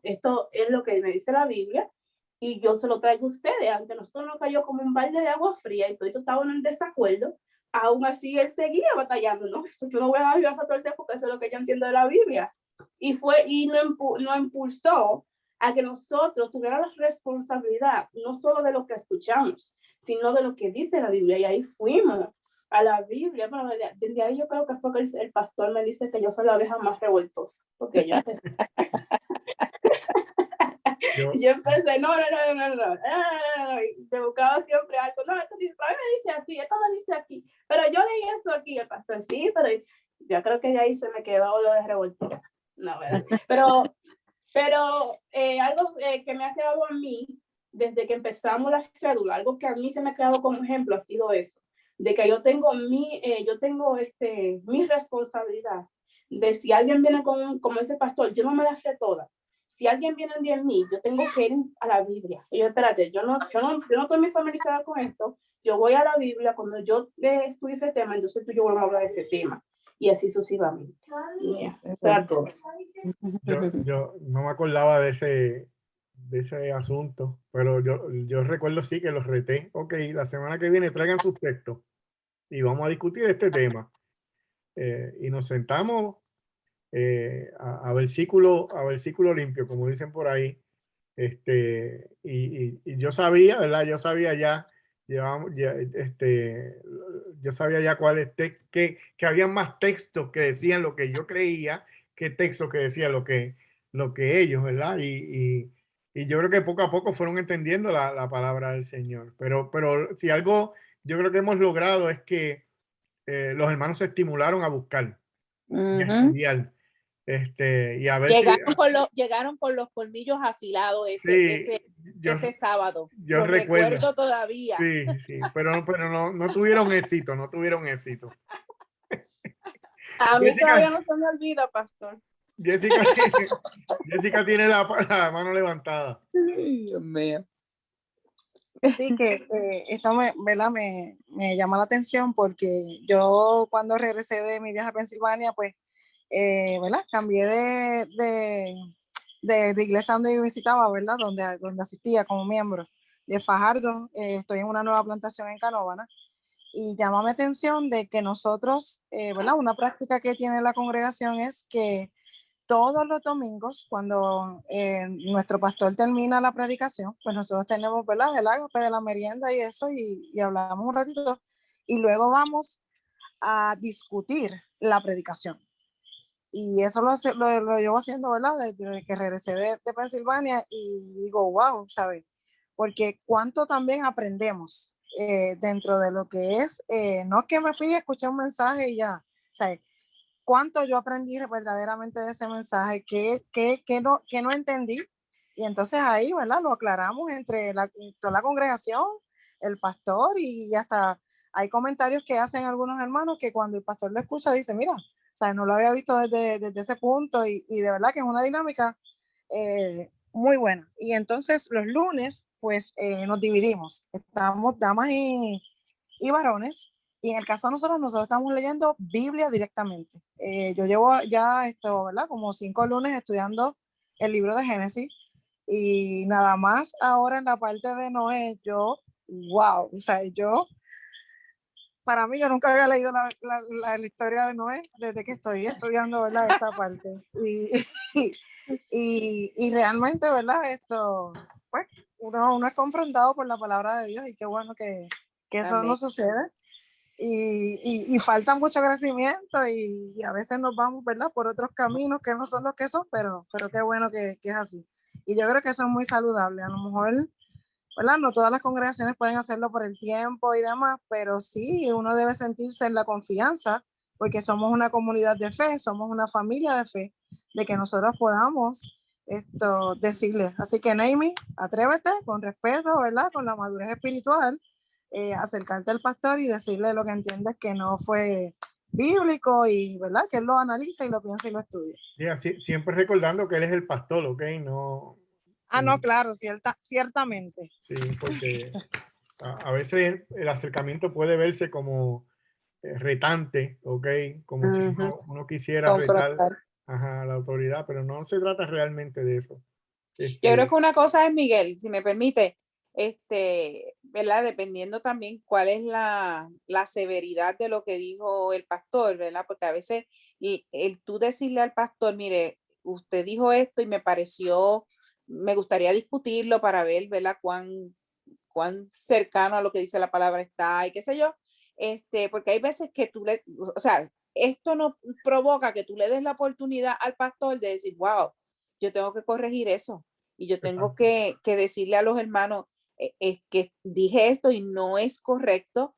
esto es lo que me dice la Biblia, y yo se lo traigo a ustedes, aunque nosotros nos cayó como un balde de agua fría y todos estaban en desacuerdo, aún así él seguía batallando, ¿no? Eso yo no voy a dar a torcer porque eso es lo que yo entiendo de la Biblia. Y nos impulsó a que nosotros tuviéramos la responsabilidad, no solo de lo que escuchamos, sino de lo que dice la Biblia, y ahí fuimos a la Biblia. Bueno, desde ahí yo creo que fue que el pastor me dice que yo soy la oveja más revoltosa, porque yo yo empecé, no, y te buscaba siempre algo, no, esto dice así, esto me dice aquí, pero yo leí eso aquí, el pastor, sí, pero yo creo que ya ahí se me quedó lo de revoltosa, no, ¿verdad? Pero algo que me ha quedado a mí, desde que empezamos la cédula, algo que a mí se me ha quedado como ejemplo ha sido eso, de que yo tengo mi responsabilidad, de si alguien viene como ese pastor, yo no me la sé toda. Si alguien viene de mí, yo tengo que ir a la Biblia. Y yo, espérate, yo no estoy muy familiarizada con esto, yo voy a la Biblia, cuando yo estudie ese tema, entonces tú y yo vamos a hablar de ese tema. Y así sucesivamente. Yo no me acordaba de ese asunto, pero yo recuerdo sí que los reté. Ok, la semana que viene traigan sus textos y vamos a discutir este tema. Y nos sentamos a versículo limpio, como dicen por ahí. Y yo sabía, ¿verdad? Yo sabía ya, yo sabía ya cuáles, que habían más textos que decían lo que yo creía, que textos que decían lo que ellos, ¿verdad? Y yo creo que poco a poco fueron entendiendo la palabra del Señor. Pero si algo yo creo que hemos logrado es que los hermanos se estimularon a buscar y a estudiar. Y a ver llegaron con los colmillos afilados ese sábado. Yo lo recuerdo todavía. Sí, pero no tuvieron éxito, A mí todavía no se me olvida, pastor. Jessica tiene la mano levantada. Dios mío. Sí, que esto me llama la atención porque yo cuando regresé de mi viaje a Pensilvania, pues, ¿verdad? Cambié de iglesia donde yo visitaba, ¿verdad? Donde asistía como miembro de Fajardo. Estoy en una nueva plantación en Canóvana y llama mi atención de que nosotros, ¿verdad? Una práctica que tiene la congregación es que todos los domingos, cuando nuestro pastor termina la predicación, pues nosotros tenemos, ¿verdad?, el ágape de la merienda y eso, y hablamos un ratito, y luego vamos a discutir la predicación. Y eso lo llevo haciendo, ¿verdad?, desde que regresé de Pensilvania, y digo, wow, ¿sabes? Porque cuánto también aprendemos dentro de lo que es, no es que me fui y escuché un mensaje y ya, ¿sabes? Cuánto yo aprendí verdaderamente de ese mensaje, que no entendí, y entonces ahí, ¿verdad?, lo aclaramos entre toda la congregación, el pastor, y hasta hay comentarios que hacen algunos hermanos que cuando el pastor lo escucha dice, mira, o sea, no lo había visto desde ese punto, y de verdad que es una dinámica muy buena. Y entonces los lunes, pues nos dividimos, estamos damas y varones, y en el caso de nosotros estamos leyendo Biblia directamente. Yo llevo ya esto, ¿verdad?, como 5 lunes estudiando el libro de Génesis, y nada más ahora en la parte de Noé, wow, o sea, para mí, yo nunca había leído la historia de Noé desde que estoy estudiando, ¿verdad?, esta parte. Y realmente, ¿verdad?, esto, pues, uno es confrontado por la palabra de Dios, y qué bueno que eso Amén. no sucede. Y falta mucho crecimiento, y a veces nos vamos, ¿verdad?, por otros caminos que no son los que son, pero qué bueno que es así. Y yo creo que eso es muy saludable. A lo mejor, ¿verdad?, no todas las congregaciones pueden hacerlo por el tiempo y demás, pero sí, uno debe sentirse en la confianza, porque somos una comunidad de fe, somos una familia de fe, de que nosotros podamos decirle. Así que, Naomi, atrévete con respeto, ¿verdad?, con la madurez espiritual, acercarte al pastor y decirle lo que entiendes que no fue bíblico, y, ¿verdad?, que él lo analice y lo piense y lo estudie. Sí, siempre recordando que él es el pastor, ¿ok? No. No, claro, ciertamente. Sí, porque a veces el acercamiento puede verse como retante, ¿ok? Como si uno quisiera retar Confrontar. a la autoridad, pero no se trata realmente de eso. Yo creo que una cosa es, Miguel, si me permite, ¿verdad? Dependiendo también cuál es la severidad de lo que dijo el pastor, ¿verdad? Porque a veces el tú decirle al pastor, mire, usted dijo esto y me gustaría discutirlo para ver, ¿verdad?, cuán cercano a lo que dice la palabra está y qué sé yo, porque hay veces que o sea, esto no provoca que tú le des la oportunidad al pastor de decir, wow, yo tengo que corregir eso. Y yo tengo que decirle a los hermanos, es que dije esto y no es correcto,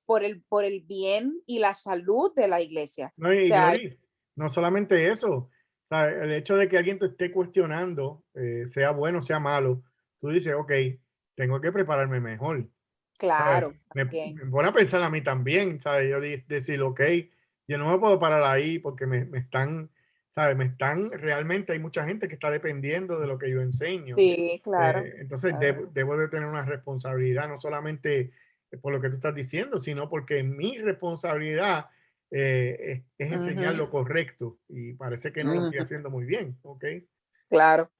por el bien y la salud de la iglesia. No, O sea, Glory, no solamente eso, o sea, el hecho de que alguien te esté cuestionando, sea bueno, sea malo, tú dices, ok, tengo que prepararme mejor. claro. Me Bien. pone a pensar a mí también, ¿sabes? Yo decir, ok, yo no me puedo parar ahí porque me están, ¿sabes? Realmente hay mucha gente que está dependiendo de lo que yo enseño. Sí, claro. Entonces Claro. debo de tener una responsabilidad, no solamente por lo que tú estás diciendo, sino porque mi responsabilidad es enseñar lo correcto, y parece que no lo estoy haciendo muy bien, ¿ok? Claro.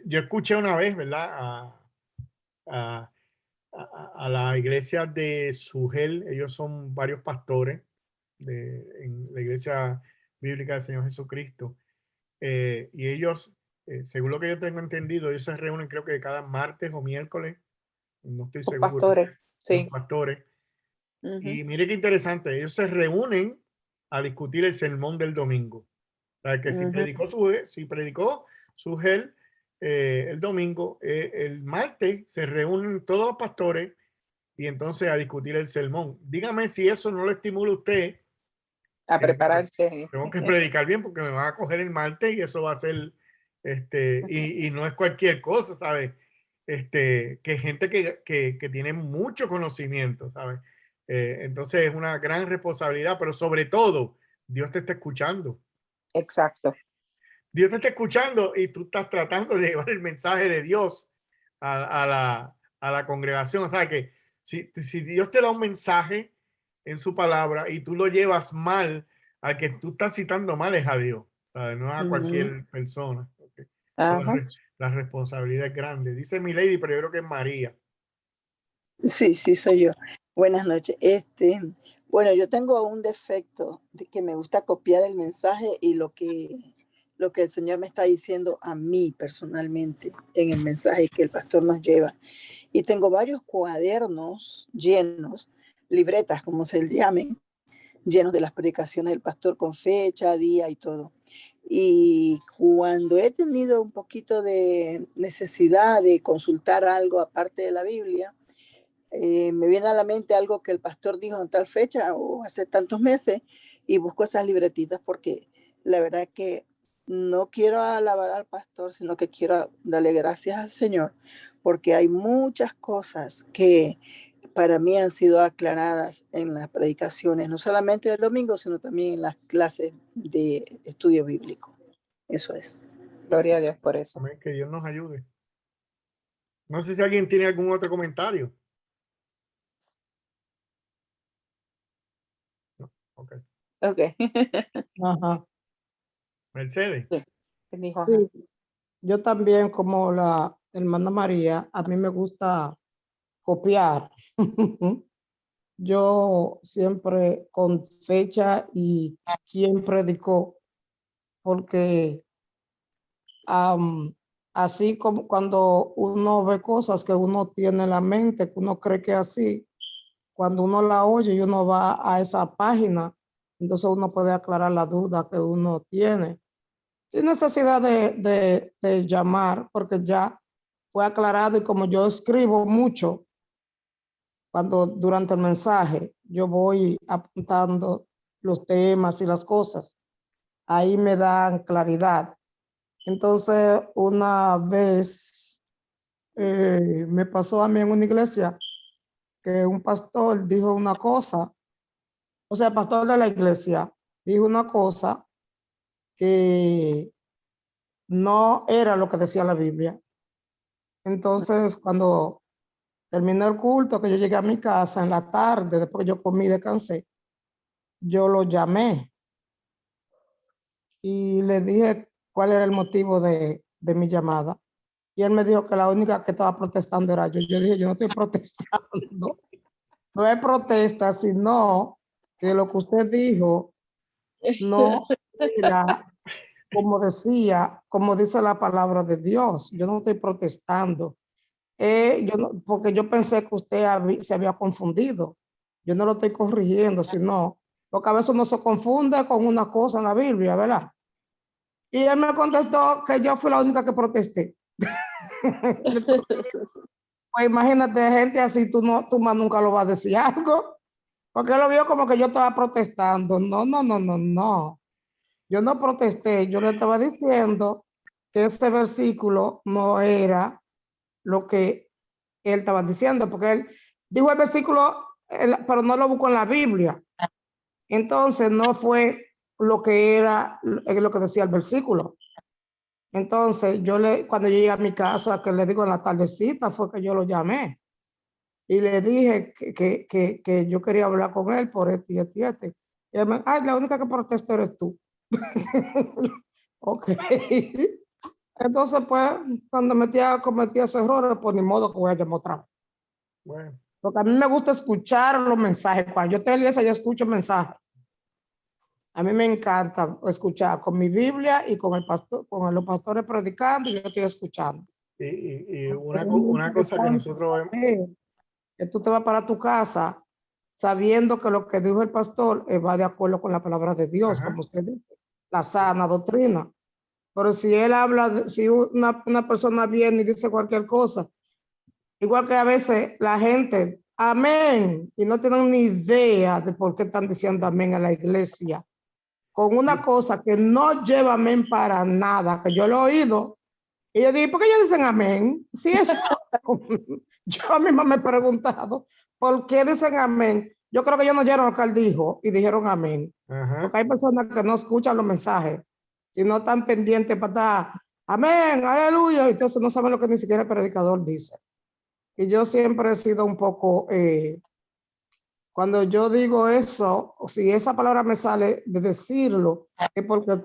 Yo escuché una vez, ¿verdad? A, a la iglesia de Sugel. Ellos son varios pastores en la iglesia bíblica del Señor Jesucristo, y ellos, según lo que yo tengo entendido, ellos se reúnen, creo que cada martes o miércoles, no estoy Los seguro, pastores. los Sí. pastores. Ujú. Y mire qué interesante, ellos se reúnen a discutir el sermón del domingo. O sea, que Ujú. si predicó Sugel el domingo, el martes se reúnen todos los pastores y entonces a discutir el sermón. Dígame si eso no le estimula a usted. A prepararse. Tengo que predicar bien porque me van a coger el martes y eso va a ser, y no es cualquier cosa, ¿sabes? Que gente que tiene mucho conocimiento, ¿sabes? Entonces es una gran responsabilidad, pero sobre todo, Dios te está escuchando. Exacto. Dios te está escuchando y tú estás tratando de llevar el mensaje de Dios a la congregación. O sea que si Dios te da un mensaje en su palabra y tú lo llevas mal, al que tú estás citando mal es a Dios, ¿sabes? No a cualquier persona. Okay. Ajá. La responsabilidad es grande. Dice mi lady, pero yo creo que es María. Sí, sí, soy yo. Buenas noches. Bueno, yo tengo un defecto de que me gusta copiar el mensaje y lo que lo que el Señor me está diciendo a mí personalmente en el mensaje que el pastor nos lleva. Y tengo varios cuadernos llenos, libretas, como se llamen, llenos de las predicaciones del pastor con fecha, día y todo. Y cuando he tenido un poquito de necesidad de consultar algo aparte de la Biblia, me viene a la mente algo que el pastor dijo en tal fecha o hace tantos meses y busco esas libretitas porque la verdad que no quiero alabar al pastor, sino que quiero darle gracias al Señor porque hay muchas cosas que para mí han sido aclaradas en las predicaciones, no solamente del domingo, sino también en las clases de estudio bíblico. Eso es. Gloria a Dios por eso. Amén, que Dios nos ayude. No sé si alguien tiene algún otro comentario. No, ok. Ok. Ajá. Mercedes. Dijo, ajá. Sí, yo también, como la hermana María, a mí me gusta copiar. Yo siempre con fecha y quién predicó, porque así como cuando uno ve cosas que uno tiene en la mente, que uno cree que es así, cuando uno la oye y uno va a esa página, entonces uno puede aclarar la duda que uno tiene. Sin necesidad de llamar, porque ya fue aclarado y como yo escribo mucho, cuando durante el mensaje yo voy apuntando los temas y las cosas, ahí me dan claridad. Entonces, una vez me pasó a mí en una iglesia que un pastor dijo una cosa, o sea, el pastor de la iglesia dijo una cosa que no era lo que decía la Biblia. Entonces, cuando terminó el culto, que yo llegué a mi casa en la tarde, después yo comí y descansé, yo lo llamé y le dije cuál era el motivo de mi llamada. Y él me dijo que la única que estaba protestando era yo. Yo dije, yo no estoy protestando. No es protesta, sino que lo que usted dijo no era como decía, como dice la palabra de Dios. Yo no estoy protestando. Porque yo pensé que usted se había confundido. Yo no lo estoy corrigiendo, sino porque a veces uno se confunde con una cosa en la Biblia, ¿verdad? Y él me contestó que yo fui la única que protesté. Pues imagínate, gente así, tú más nunca lo vas a decir algo, porque él lo vio como que yo estaba protestando. No, no, no, no, no. Yo no protesté, yo le estaba diciendo que ese versículo no era lo que él estaba diciendo, porque él dijo el versículo, pero no lo buscó en la Biblia. Entonces no fue lo que era, lo que decía el versículo. Entonces cuando yo llegué a mi casa, que le digo en la tardecita, fue que yo lo llamé y le dije que yo quería hablar con él por esto y esto y esto. Y él me, ay, la única que protesta eres tú. Ok. Entonces, pues, cuando cometí esos errores, pues ni modo que voy a llamar otra vez. Bueno. Porque a mí me gusta escuchar los mensajes. Cuando yo estoy en la iglesia, yo escucho mensajes. A mí me encanta escuchar con mi Biblia y con el pastor, con los pastores predicando, y yo estoy escuchando. Y una cosa que nosotros vemos. Que tú te vas para tu casa sabiendo que lo que dijo el pastor va de acuerdo con la palabra de Dios, Ajá. como usted dice, la sana doctrina. Pero si él habla, si una persona viene y dice cualquier cosa, igual que a veces la gente, amén, y no tienen ni idea de por qué están diciendo amén a la iglesia, con una cosa que no lleva amén para nada, que yo lo he oído, y yo digo, ¿por qué ellos dicen amén? Si eso, yo misma me he preguntado, ¿por qué dicen amén? Yo creo que ellos no oyeron lo que él dijo y dijeron amén. Ajá. Porque hay personas que no escuchan los mensajes, sino están pendientes para estar, amén, aleluya, y entonces no saben lo que ni siquiera el predicador dice. Y yo siempre he sido un poco, cuando yo digo eso, o si esa palabra me sale de decirlo, es porque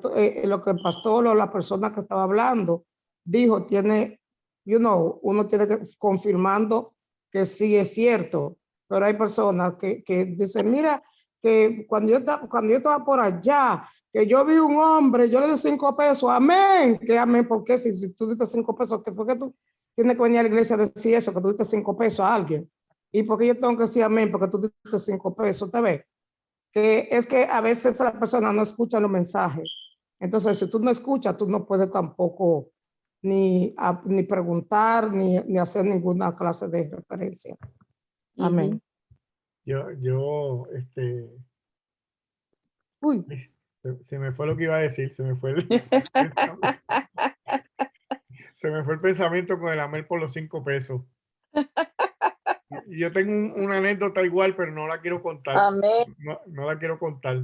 lo que el pastor o la persona que estaba hablando dijo, tiene, uno tiene que confirmando que sí es cierto, pero hay personas que dicen, mira, que cuando yo estaba por allá, que yo vi un hombre, yo le di 5 pesos, amén, que amén, porque si tú diste 5 pesos, ¿por qué tú tienes que venir a la iglesia a decir eso, que tú diste 5 pesos a alguien? ¿Y por qué yo tengo que decir amén? Porque tú diste 5 pesos, ¿te ves? Que es que a veces la persona no escucha los mensajes. Entonces, si tú no escuchas, tú no puedes tampoco ni preguntar, ni hacer ninguna clase de referencia. Amén. Uy. Se me fue lo que iba a decir, se me fue se me fue el pensamiento con el amén por los 5 pesos. Yo tengo una anécdota igual, pero no la quiero contar. Amén. No la quiero contar.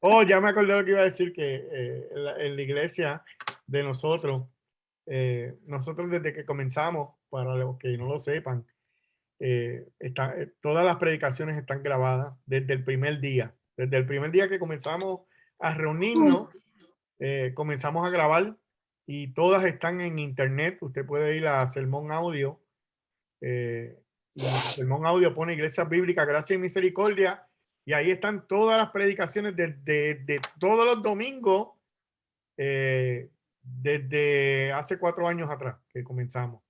Oh, ya me acordé lo que iba a decir, que en la iglesia de nosotros, nosotros desde que comenzamos, para los que no lo sepan, todas las predicaciones están grabadas desde el primer día. Desde el primer día que comenzamos a reunirnos, comenzamos a grabar y todas están en internet. Usted puede ir a Sermón Audio. Y Sermón Audio pone Iglesia Bíblica, Gracia y Misericordia. Y ahí están todas las predicaciones de todos los domingos desde hace 4 años atrás que comenzamos.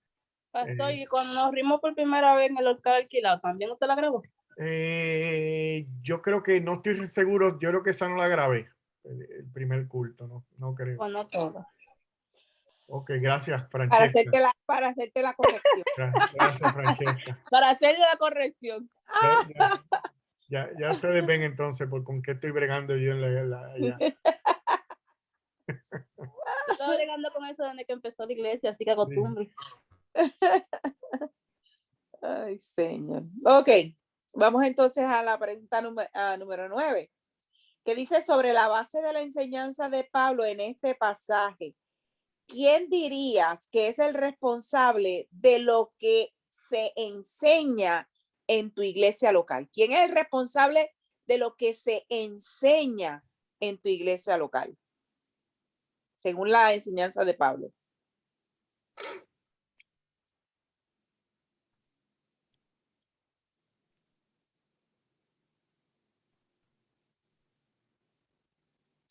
Pastor, y cuando nos rimos por primera vez en el local alquilado, ¿también usted la grabó? Yo creo que no estoy seguro, yo creo que esa no la grabé, el primer culto, no creo. Bueno, todo. Ok, gracias, Francesca. Para hacerte la corrección. Gracias, Francesca. Para hacerle la corrección. Ya ustedes ven entonces por con qué estoy bregando yo allá. Estaba bregando con eso desde que empezó la iglesia, así que acostumbre. Ay, Señor. Ok, vamos entonces a la pregunta número 9, que dice sobre la base de la enseñanza de Pablo en este pasaje. ¿Quién dirías que es el responsable de lo que se enseña en tu iglesia local? ¿Quién es el responsable de lo que se enseña en tu iglesia local? Según la enseñanza de Pablo.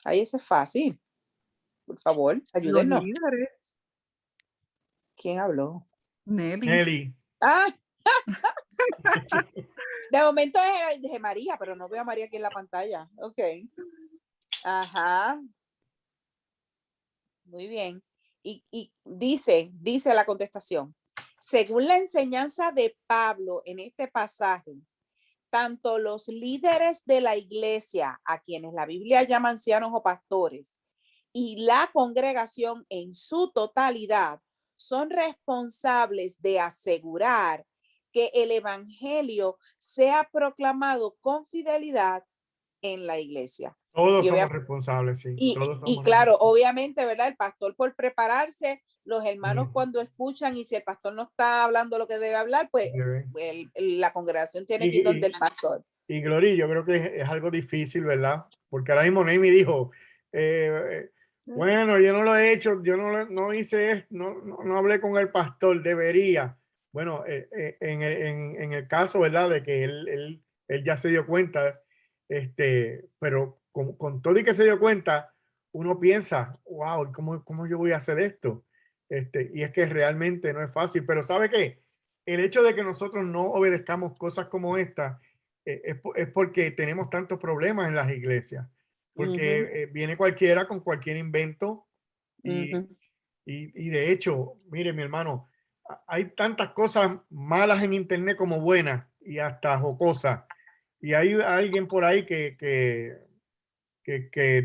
Ahí ese es fácil. Por favor, ayúdenos. Los líderes. ¿Quién habló? Nelly. Ah. De momento es de María, pero no veo a María aquí en la pantalla. Ok. Ajá. Muy bien. Y dice la contestación. Según la enseñanza de Pablo en este pasaje, tanto los líderes de la iglesia, a quienes la Biblia llama ancianos o pastores, y la congregación en su totalidad son responsables de asegurar que el evangelio sea proclamado con fidelidad en la iglesia. Todos somos responsables, sí. Y claro, obviamente, ¿verdad? El pastor por prepararse, los hermanos cuando escuchan, y si el pastor no está hablando lo que debe hablar, pues la congregación tiene que ir donde el pastor. Y Gloria, yo creo que es algo difícil, ¿verdad? Porque ahora mismo Nemi dijo, bueno, yo no lo he hecho, yo no hice, no hablé con el pastor, debería. Bueno, en el caso, ¿verdad? De que él ya se dio cuenta, pero con todo y que se dio cuenta, uno piensa, wow, ¿cómo yo voy a hacer esto? Y es que realmente no es fácil, pero ¿sabe qué? El hecho de que nosotros no obedezcamos cosas como esta es porque tenemos tantos problemas en las iglesias, porque viene cualquiera con cualquier invento y de hecho, mire mi hermano, hay tantas cosas malas en internet como buenas y hasta jocosas, y hay alguien por ahí que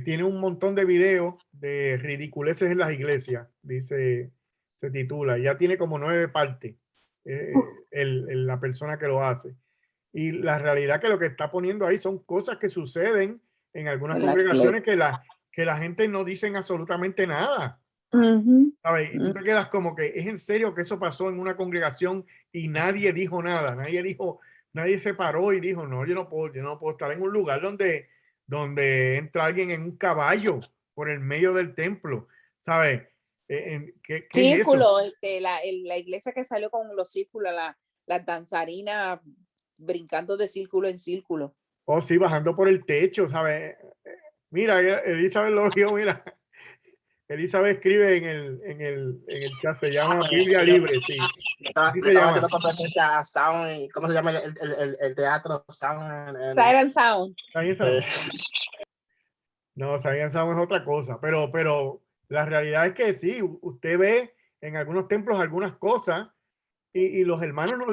tiene un montón de videos de ridiculeces en las iglesias, se titula, ya tiene como 9 partes la persona que lo hace. Y la realidad que lo que está poniendo ahí son cosas que suceden en algunas congregaciones que la gente no dicen absolutamente nada. ¿Sabes? Y tú te quedas como que es en serio que eso pasó en una congregación y nadie dijo nada, nadie se paró y dijo, no, yo no puedo estar en un lugar donde entra alguien en un caballo por el medio del templo, ¿sabes? ¿Qué círculo, la iglesia que salió con los círculos, las danzarinas brincando de círculo en círculo. Oh, sí, bajando por el techo, ¿sabes? Mira, Elizabeth lo vio, mira. Elizabeth escribe en el chat, se llama Biblia Libre, sí. Así se llama. Sound, ¿cómo se llama el teatro? Siren Sound. No, Siren Sound es otra cosa, pero la realidad es que sí, usted ve en algunos templos algunas cosas y los hermanos no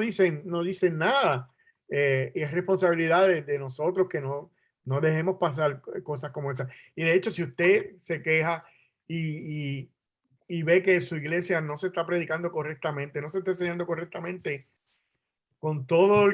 dicen nada. Y es responsabilidad de nosotros que no dejemos pasar cosas como esas. Y de hecho, si usted se queja y ve que su iglesia no se está predicando correctamente, no se está enseñando correctamente, con todo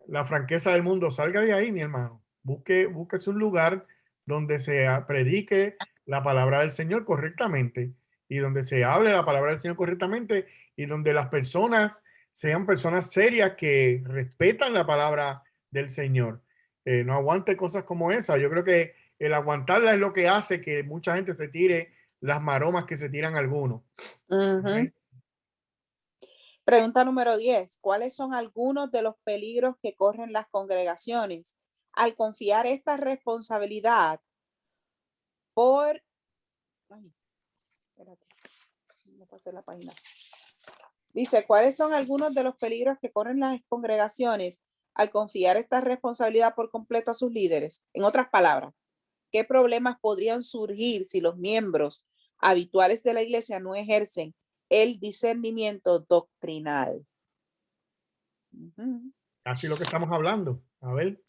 la franqueza del mundo, salga de ahí, mi hermano. Búsquese un lugar donde se predique la palabra del Señor correctamente y donde se hable la palabra del Señor correctamente y donde las personas sean personas serias que respetan la palabra del Señor. No aguante cosas como esa. Yo creo que el aguantarla es lo que hace que mucha gente se tire las maromas que se tiran algunos. ¿Okay? Pregunta número 10. ¿Cuáles son algunos de los peligros que corren las congregaciones al confiar esta responsabilidad por... Ay, espérate, no pasé la página. Dice, ¿cuáles son algunos de los peligros que corren las congregaciones al confiar esta responsabilidad por completo a sus líderes? En otras palabras, ¿qué problemas podrían surgir si los miembros habituales de la iglesia no ejercen el discernimiento doctrinal? Así lo que estamos hablando. A ver.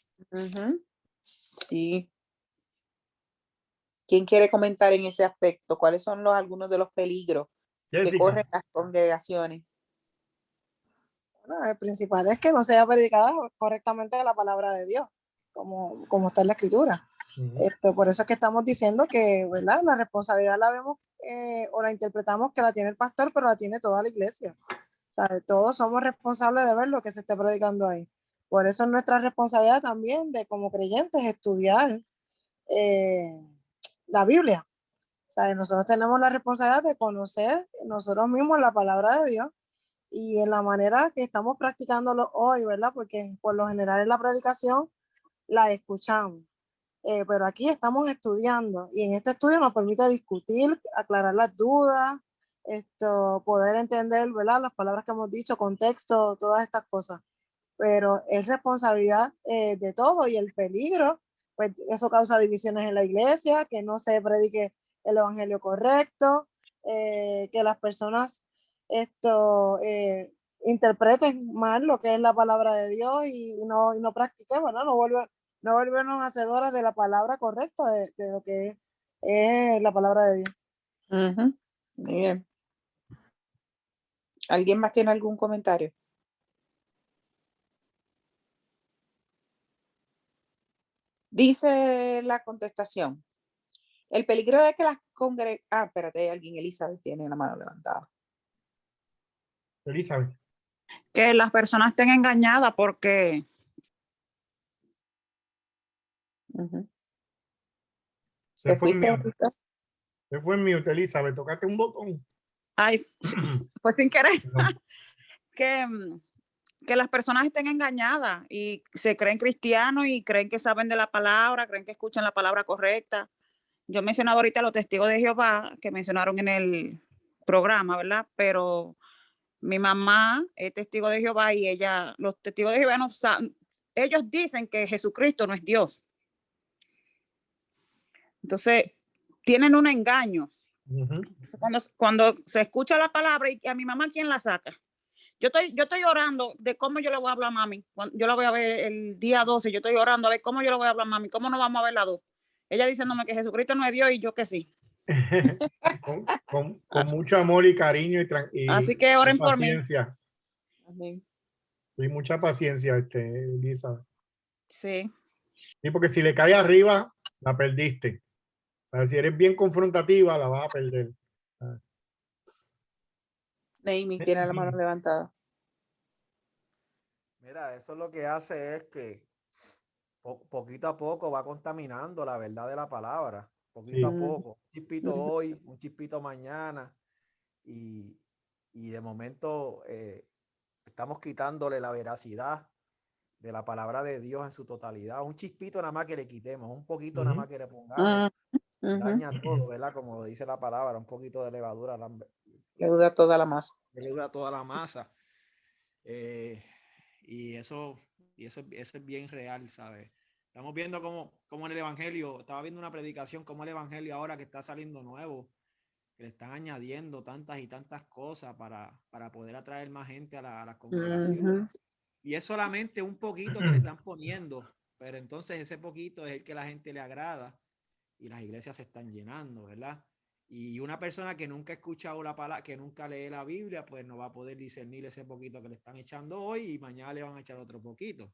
Sí. ¿Quién quiere comentar en ese aspecto? ¿Cuáles son algunos de los peligros que corren las congregaciones? Bueno, el principal es que no sea predicada correctamente la palabra de Dios, como está en la escritura. Por eso es que estamos diciendo que, ¿verdad? La responsabilidad la vemos o la interpretamos que la tiene el pastor, pero la tiene toda la iglesia. ¿Sabe? Todos somos responsables de ver lo que se esté predicando ahí. Por eso es nuestra responsabilidad también de como creyentes estudiar la Biblia. ¿Sabe? Nosotros tenemos la responsabilidad de conocer nosotros mismos la palabra de Dios y en la manera que estamos practicándolo hoy, ¿verdad? Porque por lo general en la predicación la escuchamos. Pero aquí estamos estudiando y en este estudio nos permite discutir, aclarar las dudas, poder entender, ¿verdad? Las palabras que hemos dicho, contexto, todas estas cosas. Pero es responsabilidad de todo y el peligro, pues eso causa divisiones en la iglesia, que no se predique el evangelio correcto, que las personas interpreten mal lo que es la palabra de Dios y no practiquen, ¿verdad? No volvernos hacedoras de la palabra correcta, de lo que es la palabra de Dios. Muy bien. ¿Alguien más tiene algún comentario? Dice la contestación. El peligro de que las congregaciones... Ah, espérate, alguien, Elizabeth, tiene la mano levantada. Elizabeth. Que las personas estén engañadas porque... Se fue en mute, Elizabeth. Tocaste un botón. Ay, pues sin querer. Que las personas estén engañadas y se creen cristianos y creen que saben de la palabra, creen que escuchan la palabra correcta. Yo mencionaba ahorita los testigos de Jehová que mencionaron en el programa, ¿verdad? Pero mi mamá es testigo de Jehová y los testigos de Jehová no saben, ellos dicen que Jesucristo no es Dios. Entonces, tienen un engaño. Cuando se escucha la palabra y a mi mamá, ¿quién la saca? Yo estoy orando de cómo yo le voy a hablar a mami. Yo la voy a ver el día 12, yo estoy orando a ver cómo yo le voy a hablar a mami, cómo no vamos a ver la dos. Ella diciéndome que Jesucristo no es Dios y yo que sí. con mucho amor y cariño y así que oren por mí. Paciencia. Y mucha paciencia, Elisa. Sí. Sí, porque si le cae arriba, la perdiste. O sea, si eres bien confrontativa, la vas a perder. Naomi tiene la mano levantada. Mira, eso lo que hace es que poquito a poco va contaminando la verdad de la palabra. Poquito a poco. Un chispito hoy, un chispito mañana. Y de momento estamos quitándole la veracidad de la palabra de Dios en su totalidad. Un chispito nada más que le quitemos, un poquito nada más que le pongamos, daña todo, ¿verdad? Como dice la palabra, un poquito de levadura leuda toda la masa. leuda toda la masa. Y eso es bien real, ¿sabes? Estamos viendo cómo en el Evangelio, estaba viendo una predicación, cómo el Evangelio ahora que está saliendo nuevo, que le están añadiendo tantas y tantas cosas para poder atraer más gente a la congregación. Y es solamente un poquito que le están poniendo, pero entonces ese poquito es el que la gente le agrada y las iglesias se están llenando, ¿verdad? Y una persona que nunca ha escuchado la palabra, que nunca lee la Biblia, pues no va a poder discernir ese poquito que le están echando hoy y mañana le van a echar otro poquito.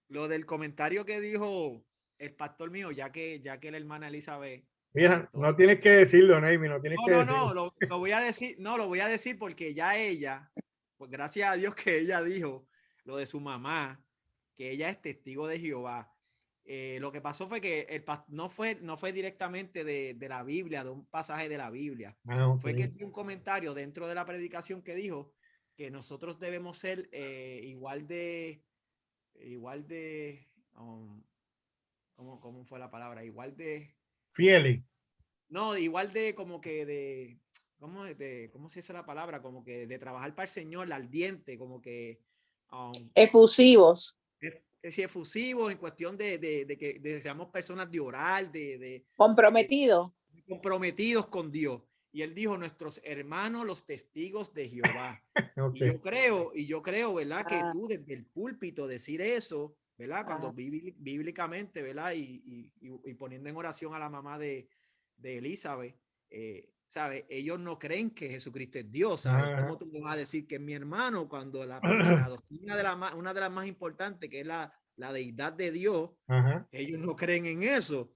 Lo del comentario que dijo el pastor mío, ya que la hermana Elizabeth. Mira, entonces, no tienes que decirlo, Neymi, no tienes que decirlo. lo voy a decir, lo voy a decir porque ya ella, pues gracias a Dios que ella dijo lo de su mamá, que ella es testigo de Jehová. Lo que pasó fue que no fue directamente de la Biblia, de un pasaje de la Biblia. Okay. Fue que él dio un comentario dentro de la predicación que dijo que nosotros debemos ser igual de ¿cómo fue la palabra? Igual de fieles. No, igual de como que de ¿cómo se dice la palabra? Como que de trabajar para el Señor, ardiente, como que efusivos. Sí, efusivos en cuestión de que seamos personas de orar, comprometidos. Comprometidos con Dios. Y él dijo, nuestros hermanos, los testigos de Jehová. Okay. Y yo creo, ¿verdad? Que tú desde el púlpito decir eso, ¿verdad? Cuando bíblicamente, ¿verdad? Y poniendo en oración a la mamá de Elizabeth, ¿sabes? Ellos no creen que Jesucristo es Dios, ¿sabes? ¿Cómo tú me vas a decir que es mi hermano cuando la doctrina una de las más importantes, que es la deidad de Dios, ellos no creen en eso?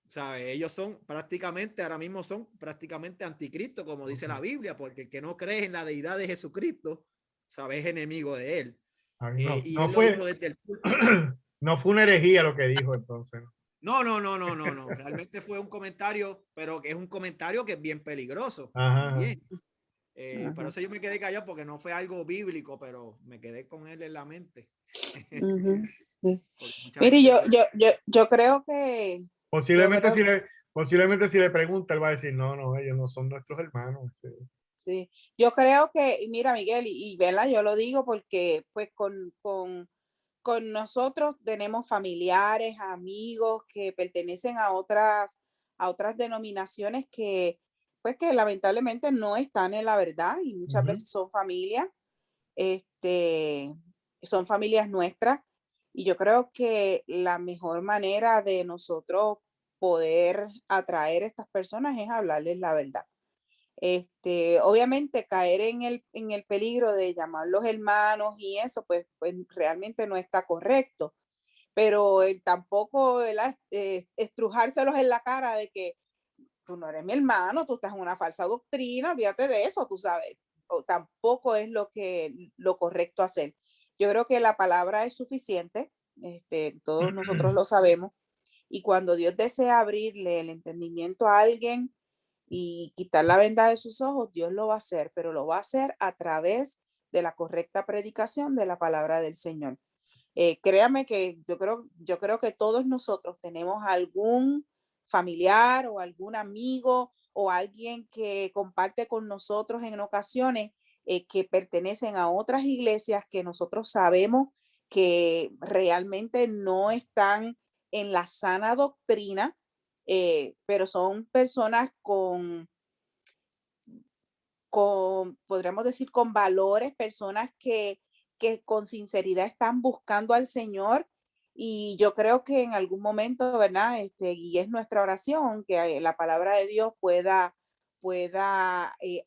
¿Sabes? Ellos ahora mismo son prácticamente anticristo, como dice la Biblia, porque el que no cree en la deidad de Jesucristo, ¿sabes? Es enemigo de él. Y él lo dijo desde el púlpito. No fue una herejía lo que dijo entonces. No. Realmente fue un comentario, pero que es un comentario que es bien peligroso. Bien. Por eso yo me quedé callado porque no fue algo bíblico, pero me quedé con él en la mente. Mire, yo creo que posiblemente si le pregunta, él va a decir, no, ellos no son nuestros hermanos. Sí, yo creo que, mira, Miguel, y ¿verdad? Yo lo digo porque pues con nosotros tenemos familiares, amigos que pertenecen a otras denominaciones que pues que lamentablemente no están en la verdad y muchas veces son familias, son familias nuestras, y yo creo que la mejor manera de nosotros poder atraer a estas personas es hablarles la verdad. Obviamente caer en el peligro de llamarlos hermanos y eso, pues realmente no está correcto, pero tampoco estrujárselos en la cara de que tú no eres mi hermano, tú estás en una falsa doctrina, olvídate de eso, tú sabes, tampoco es lo correcto hacer. Yo creo que la palabra es suficiente, todos nosotros lo sabemos, y cuando Dios desea abrirle el entendimiento a alguien y quitar la venda de sus ojos, Dios lo va a hacer, pero lo va a hacer a través de la correcta predicación de la palabra del Señor. Créame que yo creo que todos nosotros tenemos algún familiar o algún amigo o alguien que comparte con nosotros en ocasiones que pertenecen a otras iglesias que nosotros sabemos que realmente no están en la sana doctrina, pero son personas podríamos decir, con valores, personas que con sinceridad están buscando al Señor. Y yo creo que en algún momento, ¿verdad? Y es nuestra oración, que la palabra de Dios pueda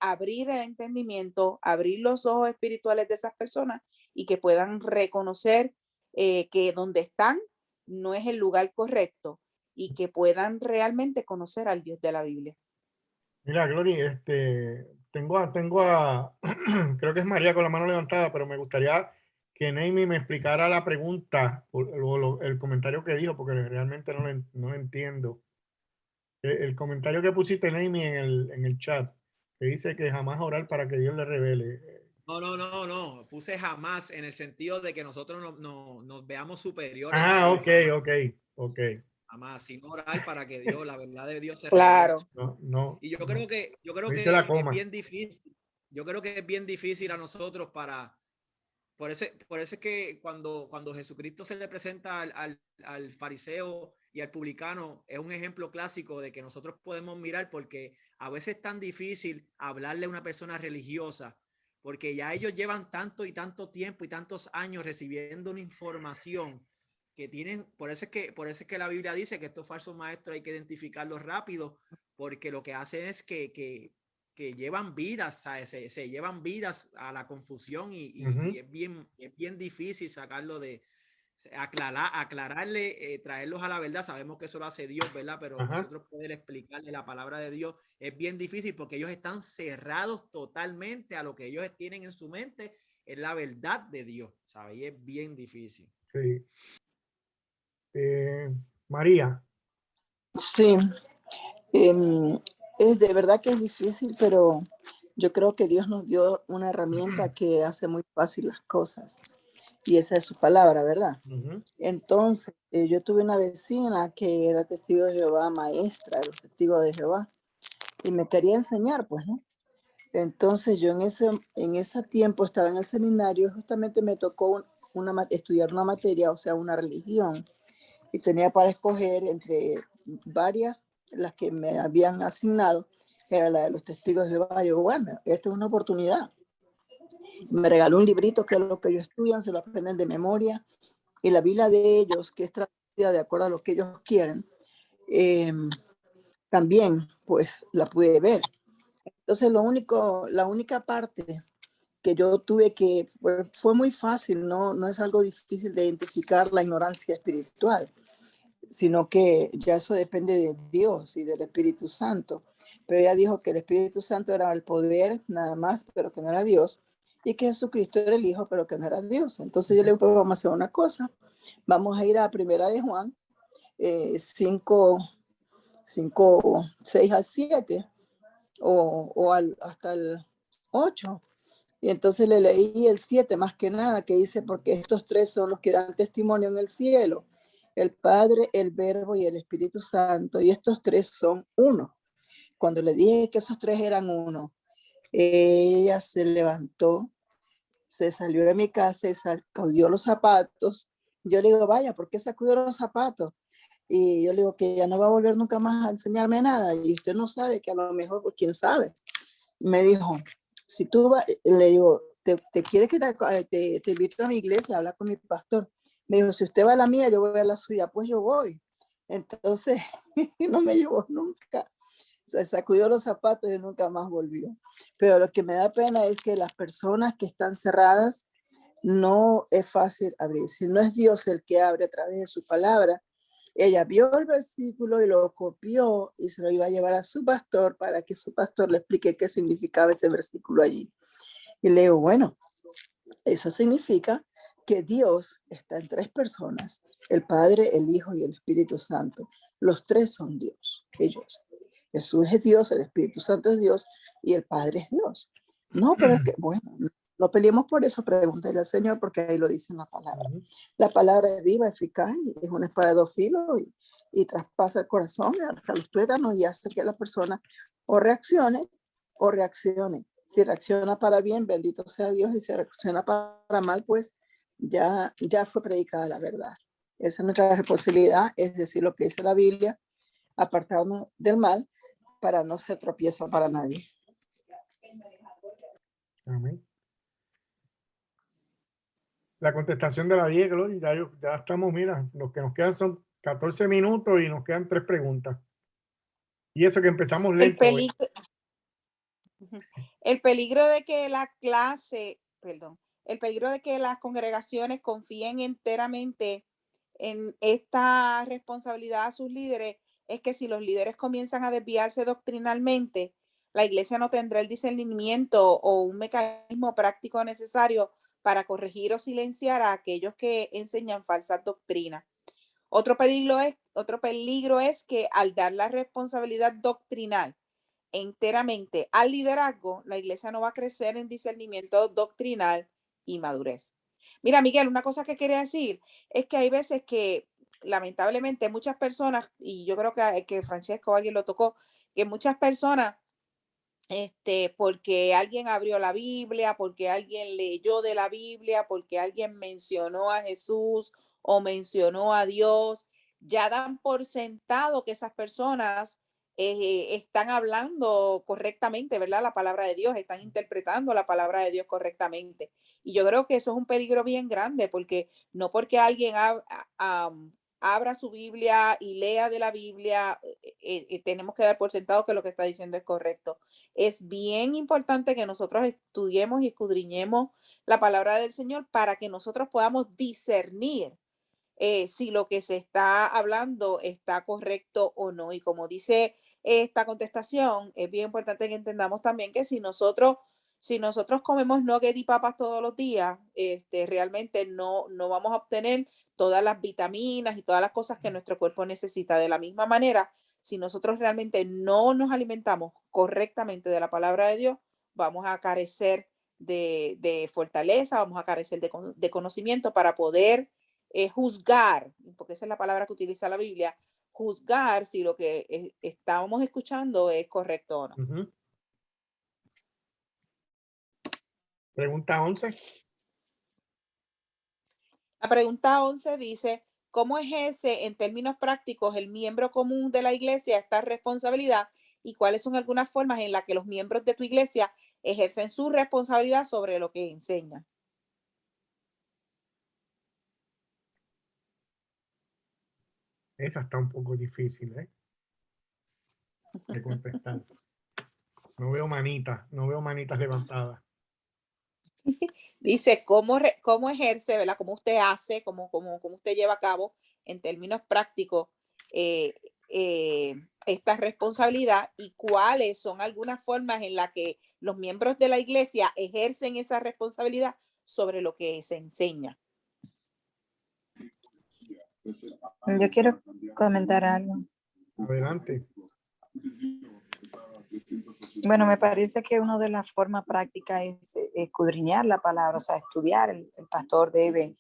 abrir el entendimiento, abrir los ojos espirituales de esas personas y que puedan reconocer que donde están no es el lugar correcto y que puedan realmente conocer al Dios de la Biblia. Mira, Glory, tengo a creo que es María con la mano levantada, pero me gustaría que Neymi me explicara la pregunta o el comentario que dijo, porque realmente no lo entiendo. El comentario que pusiste, Neymi, en el chat, que dice que jamás orar para que Dios le revele. No. Puse jamás en el sentido de que nosotros nos veamos superiores a Ah, Dios. ok. Jamás, sino orar para que Dios, la verdad de Dios se Claro. revele. No. Y yo creo que No hice la es coma. bien difícil. Yo creo que es bien difícil a nosotros por eso es que cuando Jesucristo se le presenta al fariseo y al publicano, es un ejemplo clásico de que nosotros podemos mirar, porque a veces es tan difícil hablarle a una persona religiosa, porque ya ellos llevan tanto y tanto tiempo y tantos años recibiendo una información que tienen. Por eso es que la Biblia dice que estos falsos maestros hay que identificarlos rápido, porque lo que hacen es que llevan vidas, ¿sabes? Se llevan vidas a la confusión y es bien difícil sacarlo aclararle, traerlos a la verdad. Sabemos que eso lo hace Dios, ¿verdad? Pero nosotros poder explicarle la palabra de Dios es bien difícil, porque ellos están cerrados totalmente a lo que ellos tienen en su mente, es la verdad de Dios, ¿sabes? Y es bien difícil. Sí. María. Sí, es de verdad que es difícil, pero yo creo que Dios nos dio una herramienta que hace muy fácil las cosas, y esa es su palabra, ¿verdad? Entonces, yo tuve una vecina que era testigo de Jehová, maestra de los testigos de Jehová, y me quería enseñar, pues, ¿no? Entonces, yo en ese tiempo estaba en el seminario, justamente me tocó estudiar una materia, o sea, una religión, y tenía para escoger entre varias, las que me habían asignado, era la de los testigos de Jehová. Yo, bueno, esta es una oportunidad. Me regaló un librito que es lo que ellos estudian, se lo aprenden de memoria, y la Biblia de ellos, que es traducida de acuerdo a lo que ellos quieren, también pues la pude ver. Entonces la única parte que yo tuve que, fue muy fácil, no es algo difícil de identificar la ignorancia espiritual, sino que ya eso depende de Dios y del Espíritu Santo. Pero ella dijo que el Espíritu Santo era el poder nada más, pero que no era Dios, y que Jesucristo era el Hijo, pero que no era Dios. Entonces yo le digo, pues vamos a hacer una cosa, vamos a ir a Primera de Juan 5, 6 al 7, hasta el 8. Y entonces le leí el 7 más que nada, que dice, porque estos tres son los que dan testimonio en el cielo: el Padre, el Verbo y el Espíritu Santo, y estos tres son uno. Cuando le dije que esos tres eran uno, ella se levantó, se salió de mi casa y sacudió los zapatos. Yo le digo, vaya, ¿por qué sacudió los zapatos? Y yo le digo que ya no va a volver nunca más a enseñarme nada, y usted no sabe, que a lo mejor, pues quién sabe. Me dijo, si tú vas, le digo, te quiere que te invito a mi iglesia a hablar con mi pastor. Me dijo, si usted va a la mía, yo voy a la suya. Pues yo voy. Entonces, no me llevó nunca. Se sacudió los zapatos y nunca más volvió. Pero lo que me da pena es que las personas que están cerradas, no es fácil abrir. Si no es Dios el que abre a través de su palabra, ella vio el versículo y lo copió y se lo iba a llevar a su pastor para que su pastor le explique qué significaba ese versículo allí. Y le digo, bueno, eso significa que Dios está en tres personas: el Padre, el Hijo y el Espíritu Santo. Los tres son Dios, ellos. Jesús es Dios, el Espíritu Santo es Dios y el Padre es Dios. No, pero es que, bueno, no peleemos por eso, pregúntale al Señor, porque ahí lo dice en la palabra. La palabra es viva, eficaz, es una espada de 2 filos y traspasa el corazón hasta los tuétanos y hace que la persona o reaccione o reaccione. Si reacciona para bien, bendito sea Dios, y si reacciona para mal, pues ya fue predicada la verdad. Esa es nuestra responsabilidad, es decir lo que dice la Biblia, apartarnos del mal para no ser tropiezo para nadie. Amén. La contestación de la 10, Gloria, ya estamos, mira, los que nos quedan son 14 minutos y nos quedan 3 preguntas. Y eso que empezamos lento. El peligro de que el peligro de que las congregaciones confíen enteramente en esta responsabilidad a sus líderes es que si los líderes comienzan a desviarse doctrinalmente, la iglesia no tendrá el discernimiento o un mecanismo práctico necesario para corregir o silenciar a aquellos que enseñan falsas doctrinas. Otro peligro es que al dar la responsabilidad doctrinal enteramente al liderazgo, la iglesia no va a crecer en discernimiento doctrinal y madurez. Mira, Miguel, una cosa que quería decir es que hay veces que lamentablemente muchas personas, y yo creo que Francesco alguien lo tocó, que muchas personas, porque alguien abrió la Biblia, porque alguien leyó de la Biblia, porque alguien mencionó a Jesús o mencionó a Dios, ya dan por sentado que esas personas están hablando correctamente, ¿verdad? La palabra de Dios, están interpretando la palabra de Dios correctamente. Y yo creo que eso es un peligro bien grande, porque no porque alguien abra su Biblia y lea de la Biblia, tenemos que dar por sentado que lo que está diciendo es correcto. Es bien importante que nosotros estudiemos y escudriñemos la palabra del Señor para que nosotros podamos discernir si lo que se está hablando está correcto o no. Y como dice esta contestación, es bien importante que entendamos también que si nosotros comemos nugget y papas todos los días, realmente no vamos a obtener todas las vitaminas y todas las cosas que nuestro cuerpo necesita. De la misma manera, si nosotros realmente no nos alimentamos correctamente de la palabra de Dios, vamos a carecer de fortaleza, vamos a carecer de conocimiento para poder juzgar, porque esa es la palabra que utiliza la Biblia, juzgar si lo que estábamos escuchando es correcto o no. Ujú. Pregunta 11. La pregunta 11 dice, ¿cómo ejerce en términos prácticos el miembro común de la iglesia esta responsabilidad y cuáles son algunas formas en las que los miembros de tu iglesia ejercen su responsabilidad sobre lo que enseñan? Esa está un poco difícil, de contestar. No veo manitas levantadas. Dice, ¿cómo ejerce, ¿verdad? ¿Cómo usted hace, cómo usted lleva a cabo en términos prácticos esta responsabilidad y cuáles son algunas formas en las que los miembros de la iglesia ejercen esa responsabilidad sobre lo que se enseña? Yo quiero comentar algo. Adelante. Bueno, me parece que una de las formas prácticas es escudriñar la palabra, o sea, estudiar. El pastor debe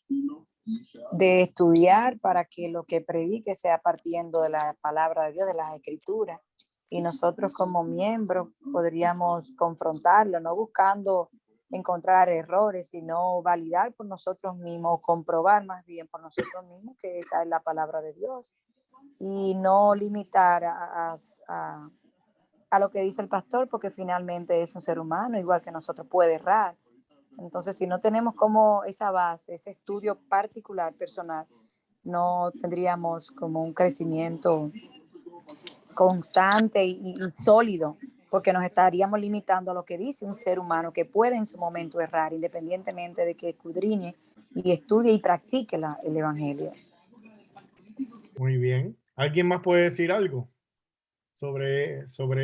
de estudiar para que lo que predique sea partiendo de la palabra de Dios, de las escrituras. Y nosotros como miembros podríamos confrontarlo, no buscando encontrar errores, sino validar por nosotros mismos, comprobar más bien por nosotros mismos que esa es la palabra de Dios. Y no limitar a lo que dice el pastor, porque finalmente es un ser humano, igual que nosotros, puede errar. Entonces, si no tenemos como esa base, ese estudio particular, personal, no tendríamos como un crecimiento constante y sólido, porque nos estaríamos limitando a lo que dice un ser humano que puede en su momento errar, independientemente de que escudriñe y estudie y practique el evangelio. Muy bien. ¿Alguien más puede decir algo sobre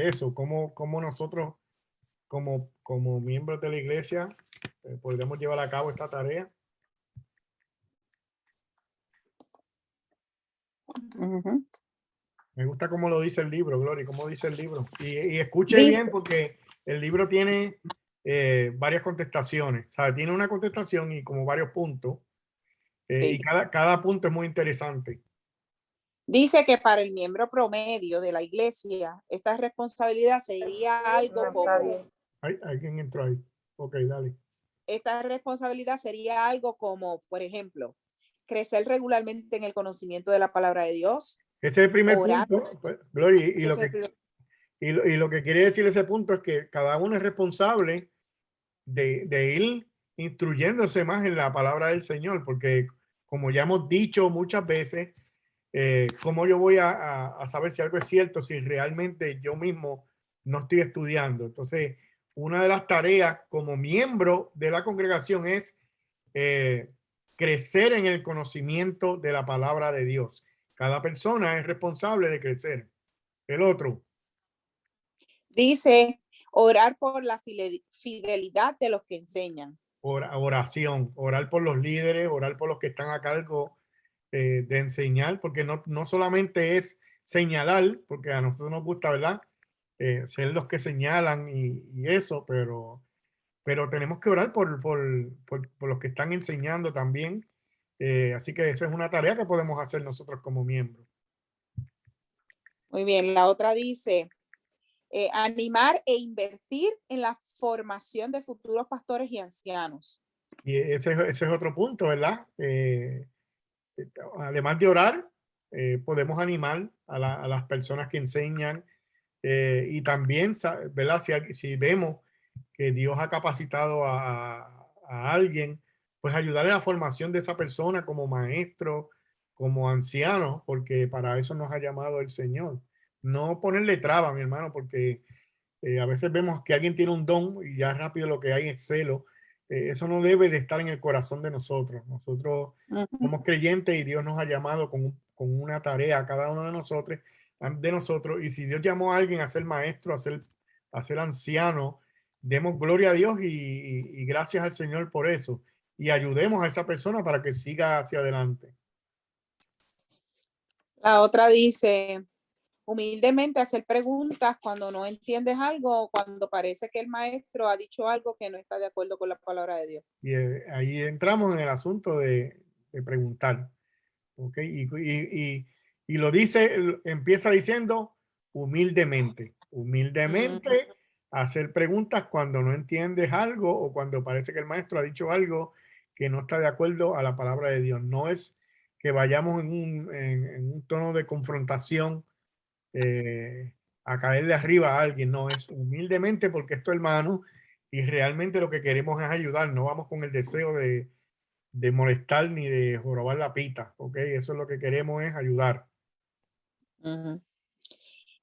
eso? ¿Cómo nosotros, como miembros de la iglesia, podríamos llevar a cabo esta tarea? Uh-huh. Me gusta cómo lo dice el libro, Glory, cómo dice el libro. Y escuche bien, porque el libro tiene varias contestaciones. O sea, tiene una contestación y como varios puntos. Sí. Y cada punto es muy interesante. Dice que para el miembro promedio de la iglesia, esta responsabilidad sería algo como... ¿Alguien entró ahí? Ok, dale. Esta responsabilidad sería algo como, por ejemplo, crecer regularmente en el conocimiento de la palabra de Dios. Ese es el primer punto, pues, Glory, y lo que quiere decir ese punto es que cada uno es responsable de ir instruyéndose más en la palabra del Señor, porque como ya hemos dicho muchas veces, ¿cómo yo voy a saber si algo es cierto si realmente yo mismo no estoy estudiando? Entonces, una de las tareas como miembro de la congregación es crecer en el conocimiento de la palabra de Dios. Cada persona es responsable de crecer. El otro. Dice, orar por la fidelidad de los que enseñan. Oración, orar por los líderes, orar por los que están a cargo de enseñar, porque no solamente es señalar, porque a nosotros nos gusta, ¿verdad? ser los que señalan y eso, pero tenemos que orar por los que están enseñando también. Así que eso es una tarea que podemos hacer nosotros como miembros. Muy bien, la otra dice, animar e invertir en la formación de futuros pastores y ancianos. Y ese es otro punto, ¿verdad? Además de orar, podemos animar a las personas que enseñan y también, ¿verdad? Si vemos que Dios ha capacitado a alguien, pues ayudarle a la formación de esa persona como maestro, como anciano, porque para eso nos ha llamado el Señor. No ponerle traba, mi hermano, porque a veces vemos que alguien tiene un don y ya rápido lo que hay es celo. Eso no debe de estar en el corazón de nosotros. Nosotros somos creyentes y Dios nos ha llamado con una tarea a cada uno de nosotros. Y si Dios llamó a alguien a ser maestro, a ser anciano, demos gloria a Dios y gracias al Señor por eso. Y ayudemos a esa persona para que siga hacia adelante. La otra dice, humildemente hacer preguntas cuando no entiendes algo o cuando parece que el maestro ha dicho algo que no está de acuerdo con la palabra de Dios. Y ahí entramos en el asunto de preguntar. ¿Okay? Y lo dice, empieza diciendo humildemente. Humildemente hacer preguntas cuando no entiendes algo o cuando parece que el maestro ha dicho algo que no está de acuerdo a la palabra de Dios. No es que vayamos en un tono de confrontación a caerle arriba a alguien. No, es humildemente porque esto, hermano, y realmente lo que queremos es ayudar. No vamos con el deseo de molestar ni de jorobar la pita, ¿ok? Eso es lo que queremos, es ayudar.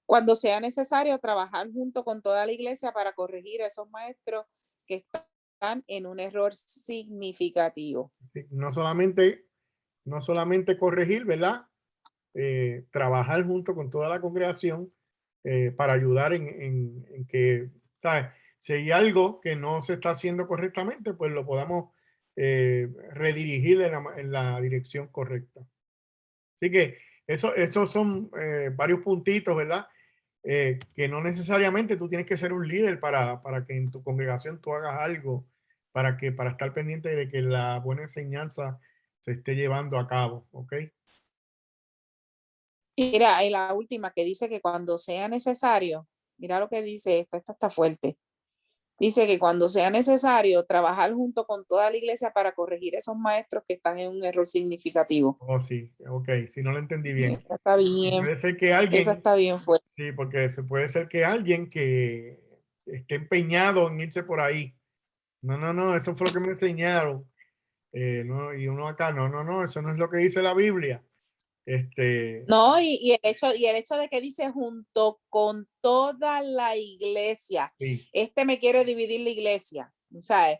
Cuando sea necesario, trabajar junto con toda la iglesia para corregir a esos maestros que están en un error significativo. No solamente corregir, ¿verdad? Trabajar junto con toda la congregación para ayudar en que, ¿sabes? Si hay algo que no se está haciendo correctamente, pues lo podamos redirigir en la dirección correcta. Así que esos son varios puntitos, ¿verdad? Que no necesariamente tú tienes que ser un líder para que en tu congregación tú hagas algo para estar pendiente de que la buena enseñanza se esté llevando a cabo, ¿ok? Mira, en la última que dice que cuando sea necesario, mira lo que dice, esta está fuerte. Dice que cuando sea necesario, trabajar junto con toda la iglesia para corregir a esos maestros que están en un error significativo. Oh, sí, ok, si no lo entendí bien. Esa está bien. Puede ser que alguien, esa está bien fuerte. Sí, porque puede ser que alguien que esté empeñado en irse por ahí. No, eso fue lo que me enseñaron. No, y uno acá, no, eso no es lo que dice la Biblia. No, y el hecho de que dice junto con toda la iglesia, sí. Me quiere dividir la iglesia, ¿sabes?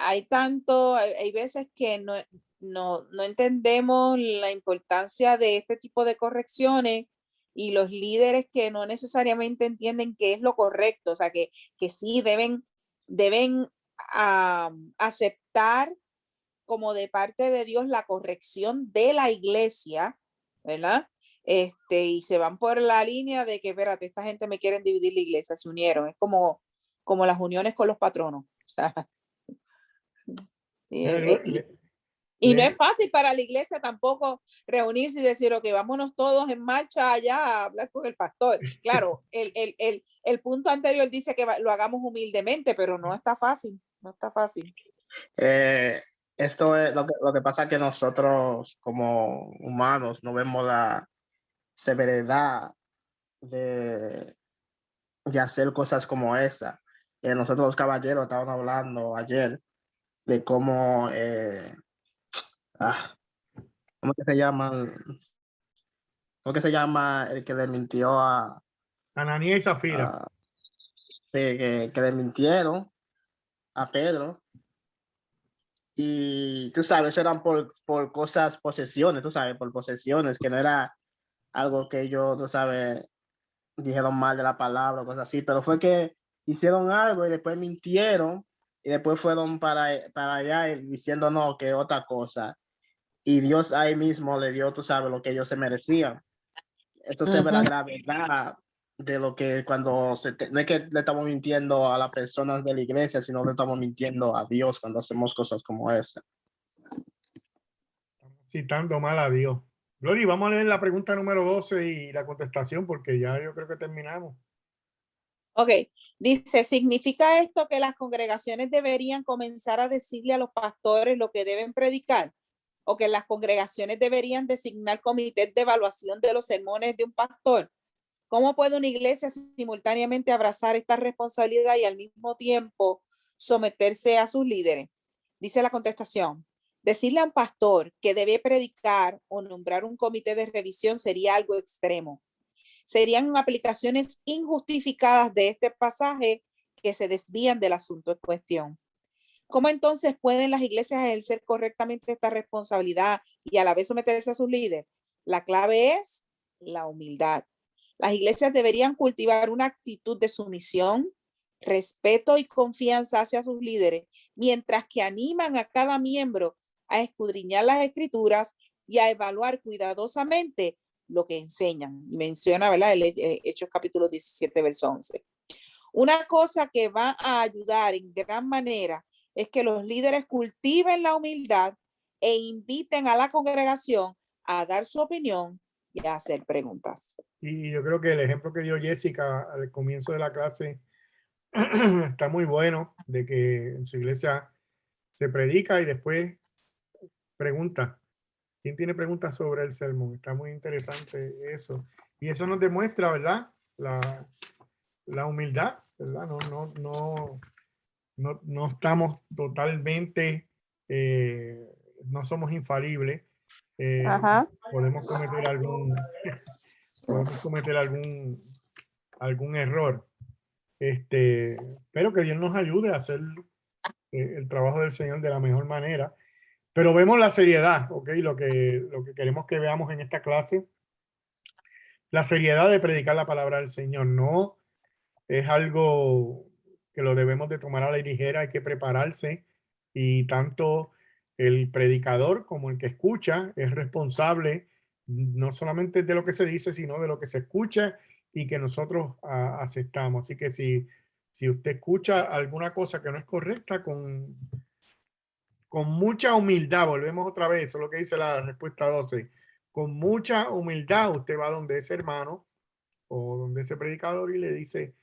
Hay veces que no entendemos la importancia de este tipo de correcciones y los líderes que no necesariamente entienden qué es lo correcto, o sea, que sí deben aceptar como de parte de Dios la corrección de la iglesia, ¿verdad? Y se van por la línea de que, espérate, esta gente me quieren dividir la iglesia, se unieron, es como las uniones con los patronos. O sea, y no es fácil para la iglesia tampoco reunirse y decir, ok, vámonos todos en marcha allá a hablar con el pastor. Claro, el punto anterior dice que lo hagamos humildemente, pero no está fácil, no está fácil. Esto es lo que pasa, que nosotros como humanos no vemos la severidad de hacer cosas como esa. Nosotros los caballeros estaban hablando ayer de cómo ¿cómo que se llama? ¿Cómo que se llama el que le mintió a Ananías y Zafira? Sí, que le mintieron a Pedro. Y tú sabes, eran por cosas, posesiones, tú sabes, por posesiones, que no era algo que ellos, tú sabes, dijeron mal de la palabra o cosas así, pero fue que hicieron algo y después mintieron y después fueron para allá diciendo no, que otra cosa. Y Dios ahí mismo le dio, tú sabes, lo que ellos se merecían. Esto se ve la gravedad de lo que cuando no es que le estamos mintiendo a las personas de la iglesia, sino le estamos mintiendo a Dios cuando hacemos cosas como esa. Citando mal a Dios. Glory, vamos a leer la pregunta número 12 y la contestación porque ya yo creo que terminamos. Ok, dice, ¿significa esto que las congregaciones deberían comenzar a decirle a los pastores lo que deben predicar? ¿O que las congregaciones deberían designar comités de evaluación de los sermones de un pastor? ¿Cómo puede una iglesia simultáneamente abrazar esta responsabilidad y al mismo tiempo someterse a sus líderes? Dice la contestación, decirle a un pastor que debe predicar o nombrar un comité de revisión sería algo extremo. Serían aplicaciones injustificadas de este pasaje que se desvían del asunto en cuestión. ¿Cómo entonces pueden las iglesias ejercer correctamente esta responsabilidad y a la vez someterse a sus líderes? La clave es la humildad. Las iglesias deberían cultivar una actitud de sumisión, respeto y confianza hacia sus líderes, mientras que animan a cada miembro a escudriñar las escrituras y a evaluar cuidadosamente lo que enseñan. Y menciona, ¿verdad? Hechos capítulo 17, verso 11. Una cosa que va a ayudar en gran manera es que los líderes cultiven la humildad e inviten a la congregación a dar su opinión y a hacer preguntas. Y yo creo que el ejemplo que dio Jessica al comienzo de la clase está muy bueno, de que en su iglesia se predica y después pregunta. ¿Quién tiene preguntas sobre el sermón? Está muy interesante eso. Y eso nos demuestra, ¿verdad? La humildad, ¿verdad? No estamos totalmente, no somos infalibles. Podemos cometer algún error. Espero que Dios nos ayude a hacer el trabajo del Señor de la mejor manera. Pero vemos la seriedad, ¿ok? Lo que queremos que veamos en esta clase, la seriedad de predicar la palabra del Señor. No es algo que lo debemos de tomar a la ligera, hay que prepararse y tanto el predicador como el que escucha es responsable no solamente de lo que se dice, sino de lo que se escucha y que nosotros aceptamos. Así que si usted escucha alguna cosa que no es correcta, con mucha humildad, volvemos otra vez, eso es lo que dice la respuesta 12, con mucha humildad usted va donde ese hermano o donde ese predicador y le dice,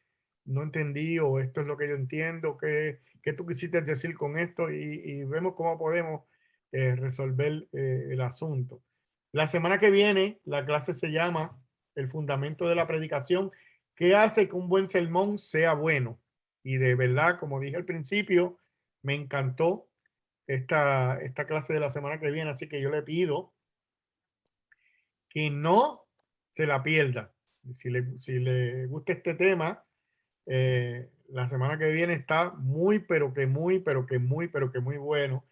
no entendí, o esto es lo que yo entiendo, ¿qué tú quisiste decir con esto? Y vemos cómo podemos resolver el asunto. La semana que viene, la clase se llama El fundamento de la predicación. ¿Qué hace que un buen sermón sea bueno? Y de verdad, como dije al principio, me encantó esta clase de la semana que viene, así que yo le pido que no se la pierda. Si le gusta este tema, la semana que viene está muy bueno.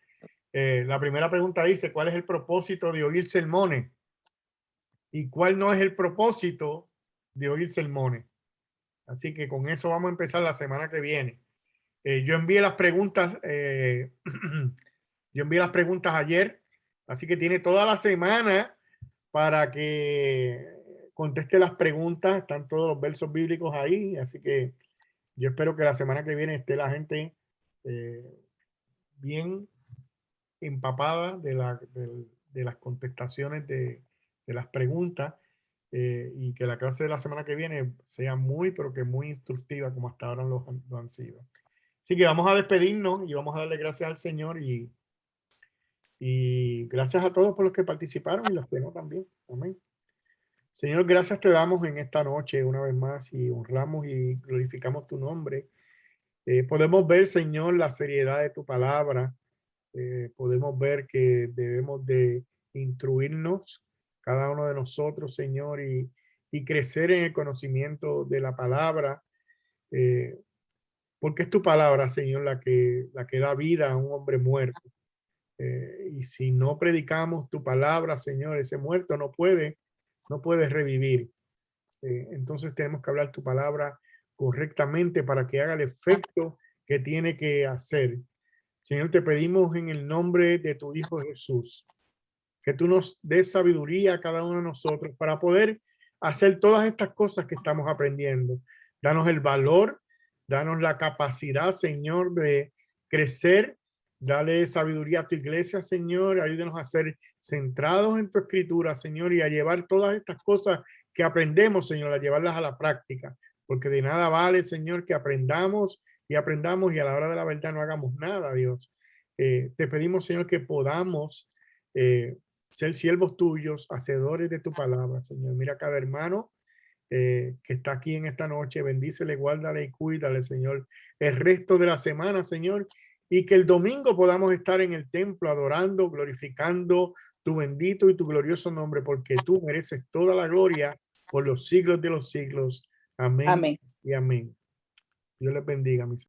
La primera pregunta dice, ¿cuál es el propósito de oír sermones? ¿Y cuál no es el propósito de oír sermones? Así que con eso vamos a empezar la semana que viene. Yo envié las preguntas, ayer, así que tiene toda la semana para que conteste las preguntas. Están todos los versos bíblicos ahí, así que yo espero que la semana que viene esté la gente bien empapada de las contestaciones de las preguntas y que la clase de la semana que viene sea muy, pero que muy instructiva como hasta ahora lo han sido. Así que vamos a despedirnos y vamos a darle gracias al Señor y gracias a todos por los que participaron y los que no también. Amén. Señor, gracias te damos en esta noche una vez más y honramos y glorificamos tu nombre. Podemos ver, Señor, la seriedad de tu palabra. Podemos ver que debemos de instruirnos cada uno de nosotros, Señor, y crecer en el conocimiento de la palabra. Porque es tu palabra, Señor, la que da vida a un hombre muerto. Y si no predicamos tu palabra, Señor, ese muerto no puede revivir. Entonces tenemos que hablar tu palabra correctamente para que haga el efecto que tiene que hacer. Señor, te pedimos en el nombre de tu Hijo Jesús, que tú nos des sabiduría a cada uno de nosotros para poder hacer todas estas cosas que estamos aprendiendo. Danos el valor, danos la capacidad, Señor, de crecer. Dale sabiduría a tu iglesia, Señor. Ayúdenos a ser centrados en tu escritura, Señor, y a llevar todas estas cosas que aprendemos, Señor, a llevarlas a la práctica. Porque de nada vale, Señor, que aprendamos y a la hora de la verdad no hagamos nada, Dios. Te pedimos, Señor, que podamos ser siervos tuyos, hacedores de tu palabra, Señor. Mira a cada hermano que está aquí en esta noche. Bendícele, guárdale y cuídale, Señor, el resto de la semana, Señor. Y que el domingo podamos estar en el templo adorando, glorificando tu bendito y tu glorioso nombre, porque tú mereces toda la gloria por los siglos de los siglos. Amén, Amén. y amén. Dios les bendiga, mis